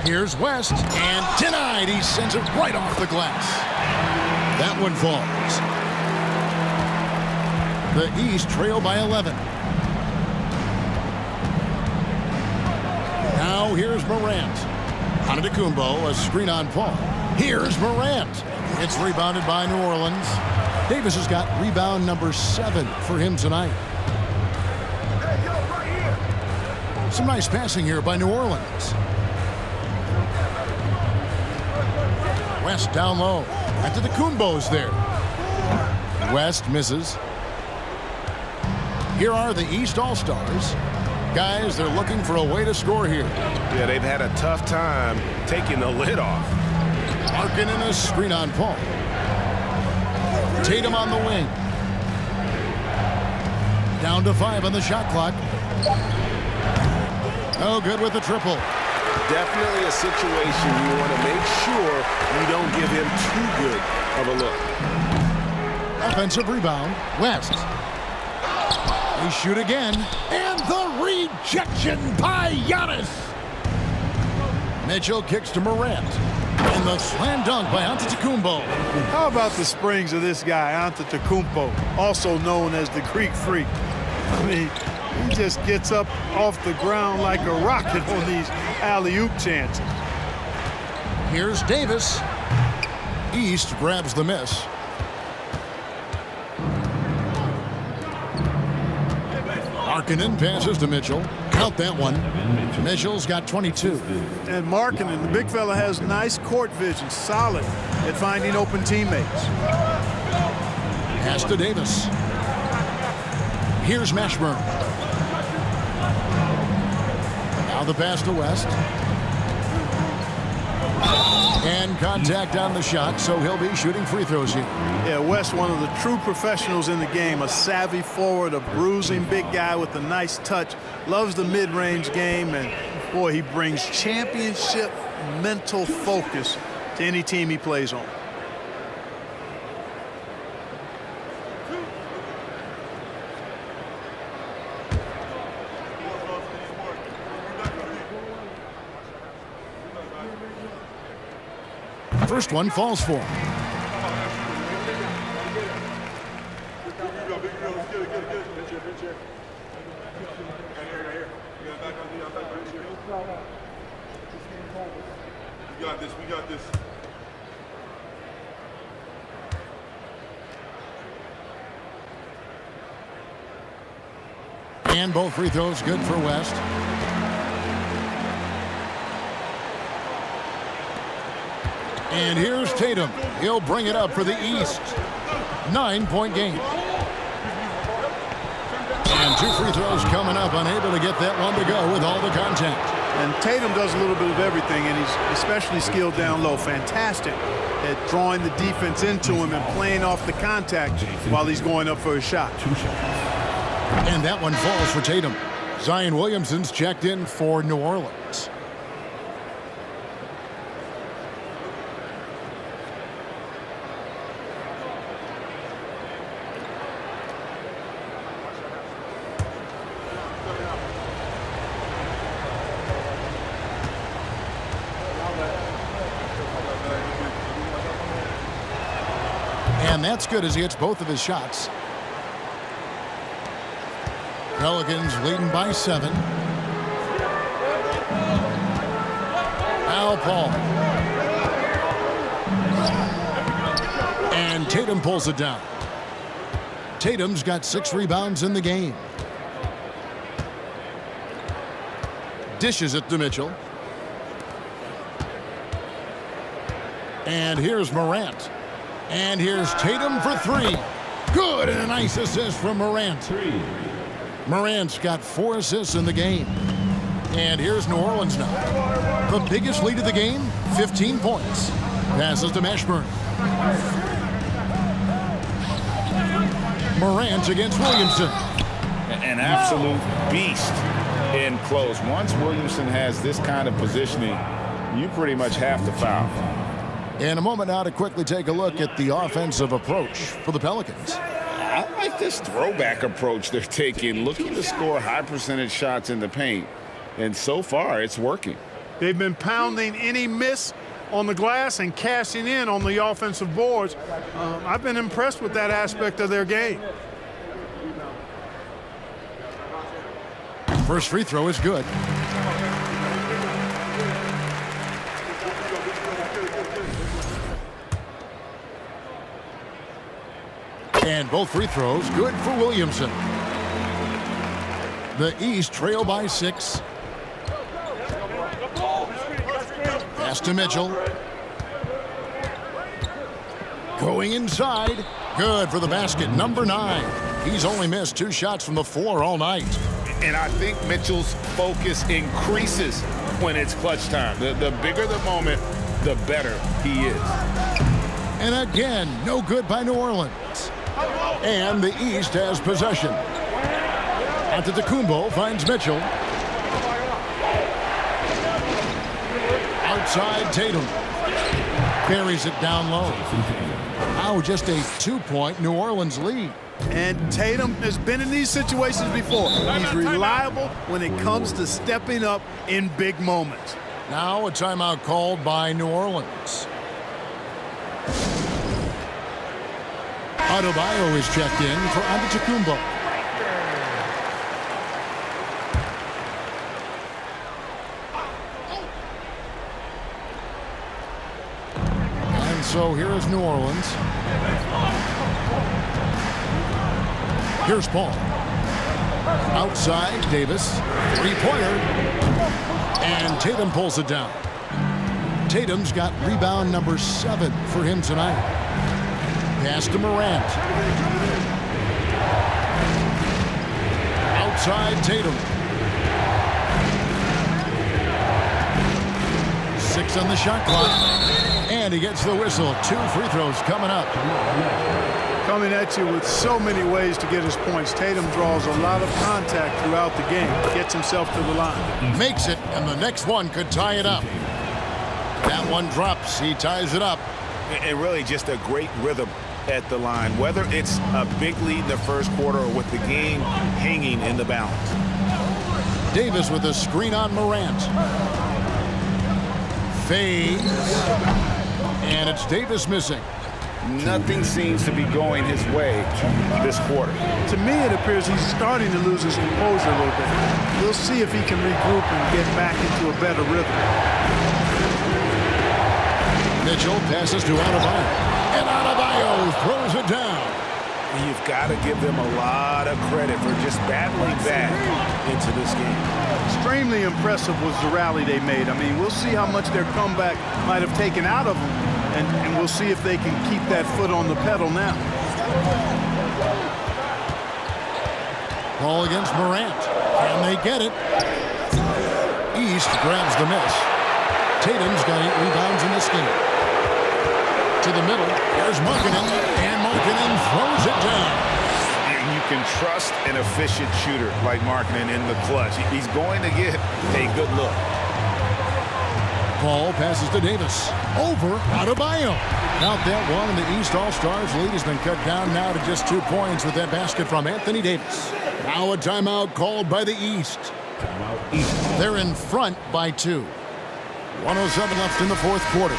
Here's West, and denied. He sends it right off the glass. That one falls. The East trail by 11. Now here's Morant. Antetokounmpo, a screen on Paul. Here's Morant. It's rebounded by New Orleans. Davis has got rebound number 7 for him tonight. Some nice passing here by New Orleans. West down low. Antetokounmpo's there. West misses. Here are the East All-Stars. Guys, they're looking for a way to score here. Yeah, they've had a tough time taking the lid off. Markkanen a screen on Paul. Tatum on the wing. Down to 5 on the shot clock. Oh, good with the triple. Definitely a situation you want to make sure you don't give him too good of a look. Offensive rebound. West. They shoot again. And the rejection by Giannis. Mitchell kicks to Morant. And the slam dunk by Antetokounmpo. How about the springs of this guy, Antetokounmpo, also known as the Greek Freak? I mean, he just gets up off the ground like a rocket on these alley-oop chances. Here's Davis. East grabs the miss. Markkanen passes to Mitchell. Count that one. Mitchell's got 22. And Markkanen, the big fella, has nice court vision, solid at finding open teammates. Pass to Davis. Here's Mashburn. Now the pass to West. And contact on the shot, so he'll be shooting free throws here. Yeah, West, one of the true professionals in the game, a savvy forward, a bruising big guy with a nice touch, loves the mid-range game, and boy, he brings championship mental focus to any team he plays on. First one falls for him. We got this. And both free throws good for West. And here's Tatum. He'll bring it up for the East. 9-point game. And 2 free throws coming up, unable to get that one to go with all the contact. And Tatum does a little bit of everything, and he's especially skilled down low. Fantastic at drawing the defense into him and playing off the contact while he's going up for a shot. And that one falls for Tatum. Zion Williamson's checked in for New Orleans. And that's good as he hits both of his shots. Pelicans leading by 7. Al Paul. And Tatum pulls it down. Tatum's got 6 rebounds in the game. Dishes it to Mitchell. And here's Morant. And here's Tatum for 3. Good, and a nice assist from Morant. Morant's got 4 assists in the game. And here's New Orleans now. The biggest lead of the game, 15 points. Passes to Mashburn. Morant against Williamson. An absolute beast in close. Once Williamson has this kind of positioning, you pretty much have to foul. In a moment now to quickly take a look at the offensive approach for the Pelicans. I like this throwback approach they're taking, looking to score high percentage shots in the paint. And so far, it's working. They've been pounding any miss on the glass and cashing in on the offensive boards. I've been impressed with that aspect of their game. First free throw is good. And both free throws good for Williamson. The East trail by 6. Pass to Mitchell. Going inside. Good for the basket, number 9. He's only missed 2 shots from the floor all night. And I think Mitchell's focus increases when it's clutch time. The bigger the moment, the better he is. And again, no good by New Orleans. And the East has possession. Antetokounmpo finds Mitchell. Outside Tatum. Buries it down low. Now just a 2-point New Orleans lead. And Tatum has been in these situations before. He's reliable when it comes to stepping up in big moments. Now a timeout called by New Orleans. Adebayo is checked in for Antetokounmpo. And so here is New Orleans. Here's Paul. Outside, Davis. Three-pointer. And Tatum pulls it down. Tatum's got rebound number 7 for him tonight. Pass to Morant. Outside Tatum. 6 on the shot clock. And he gets the whistle. 2 free throws coming up. Coming at you with so many ways to get his points. Tatum draws a lot of contact throughout the game. Gets himself to the line. Makes it, and the next one could tie it up. That one drops. He ties it up. And really just a great rhythm at the line, whether it's a big lead in the first quarter or with the game hanging in the balance. Davis with a screen on Morant. Fades. And it's Davis missing. Nothing seems to be going his way this quarter. To me, it appears he's starting to lose his composure a little bit. We'll see if he can regroup and get back into a better rhythm. Mitchell passes to Adebayo. And Adebayo throws it down. You've got to give them a lot of credit for just battling back into this game. Extremely impressive was the rally they made. I mean, we'll see how much their comeback might have taken out of them, and we'll see if they can keep that foot on the pedal now. Ball against Morant. Can they get it? East grabs the miss. Tatum's got 8 rebounds in this game. To the middle. There's Markkanen. And Markkanen throws it down. And you can trust an efficient shooter like Markkanen in the clutch. He's going to get a good look. Paul passes to Davis. Over Adebayo. Not that one, and the East All-Stars lead has been cut down now to just 2 points with that basket from Anthony Davis. Now a timeout called by the East. They're in front by 2. 107 left in the fourth quarter.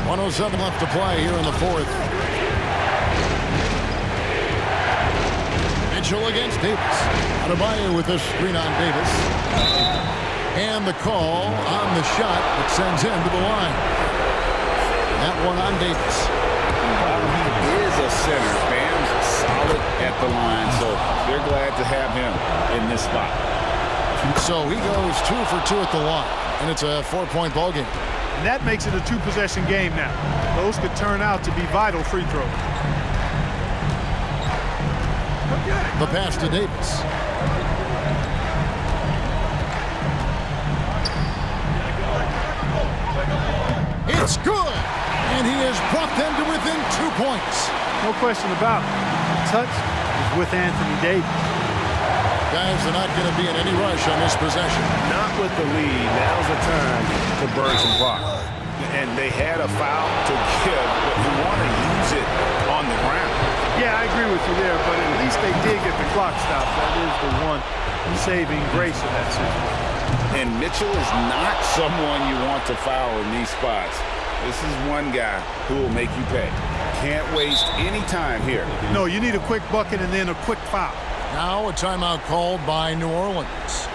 .107 left to play here in the fourth. Mitchell against Davis. Adebayo with a screen on Davis. And the call on the shot that sends him to the line. That one on Davis. He is a center. Bam's solid at the line, so they're glad to have him in this spot. So he goes 2 for 2 at the line, and it's a 4-point ball game. And that makes it a 2-possession game now. Those could turn out to be vital free throws. The pass to Davis. It's good! And he has brought them to within 2 points. No question about it. The touch is with Anthony Davis. Guys are not going to be in any rush on this possession. Not with the lead. Now's the time to burn some clock. And they had a foul to give, but you want to use it on the ground. Yeah, I agree with you there, but at least they did get the clock stopped. That is the one saving grace of that situation. And Mitchell is not someone you want to foul in these spots. This is one guy who will make you pay. Can't waste any time here. No, you need a quick bucket and then a quick foul. Now a timeout called by New Orleans.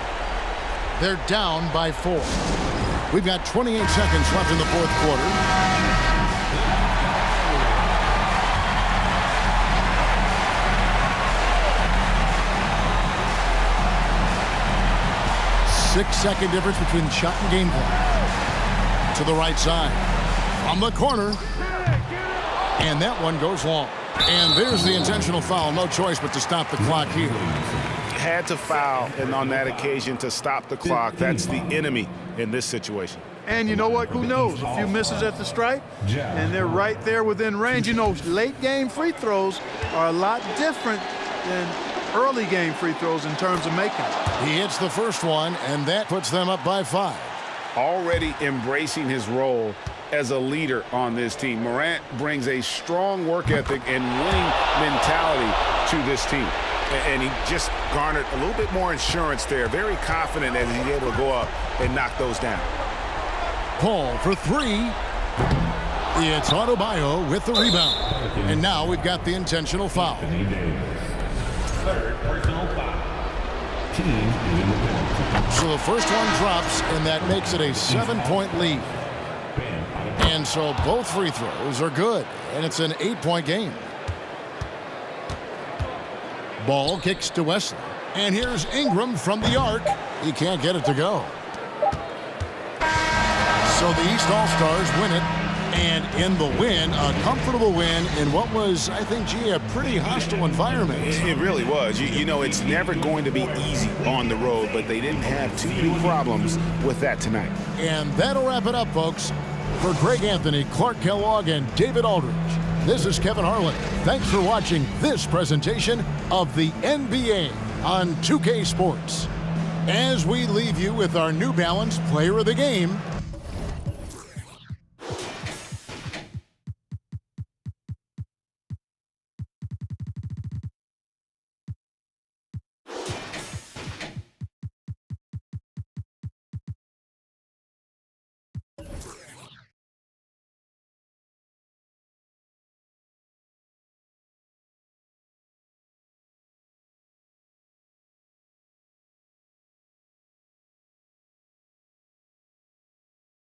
They're down by 4. We've got 28 seconds left in the fourth quarter. Six-second difference between shot and game clock. To the right side. From the corner. And that one goes long. And there's the intentional foul. No choice but to stop the clock here. Had to foul, and on that occasion to stop the clock. That's the enemy in this situation. And you know what? Who knows? A few misses at the stripe, and they're right there within range. You know, late game free throws are a lot different than early game free throws in terms of making it. He hits the first one, and that puts them up by 5. Already embracing his role as a leader on this team. Morant brings a strong work ethic and winning mentality to this team. And he just garnered a little bit more insurance there. Very confident that he's able to go up and knock those down. Paul for 3. It's Adebayo with the rebound. And now we've got the intentional foul. Third personal foul. Team is in the penalty. So the first one drops, and that makes it a 7-point lead. And so both free throws are good, and it's an 8-point game. Ball kicks to Wesley. And here's Ingram from the arc. He can't get it to go. So the East All-Stars win it. And in the win, a comfortable win in what was, I think, a pretty hostile environment. It really was. You know, it's never going to be easy on the road, but they didn't have too many problems with that tonight. And that'll wrap it up, folks. For Greg Anthony, Clark Kellogg, and David Aldridge, this is Kevin Harlan. Thanks for watching this presentation of the NBA on 2K Sports. As we leave you with our New Balance Player of the Game,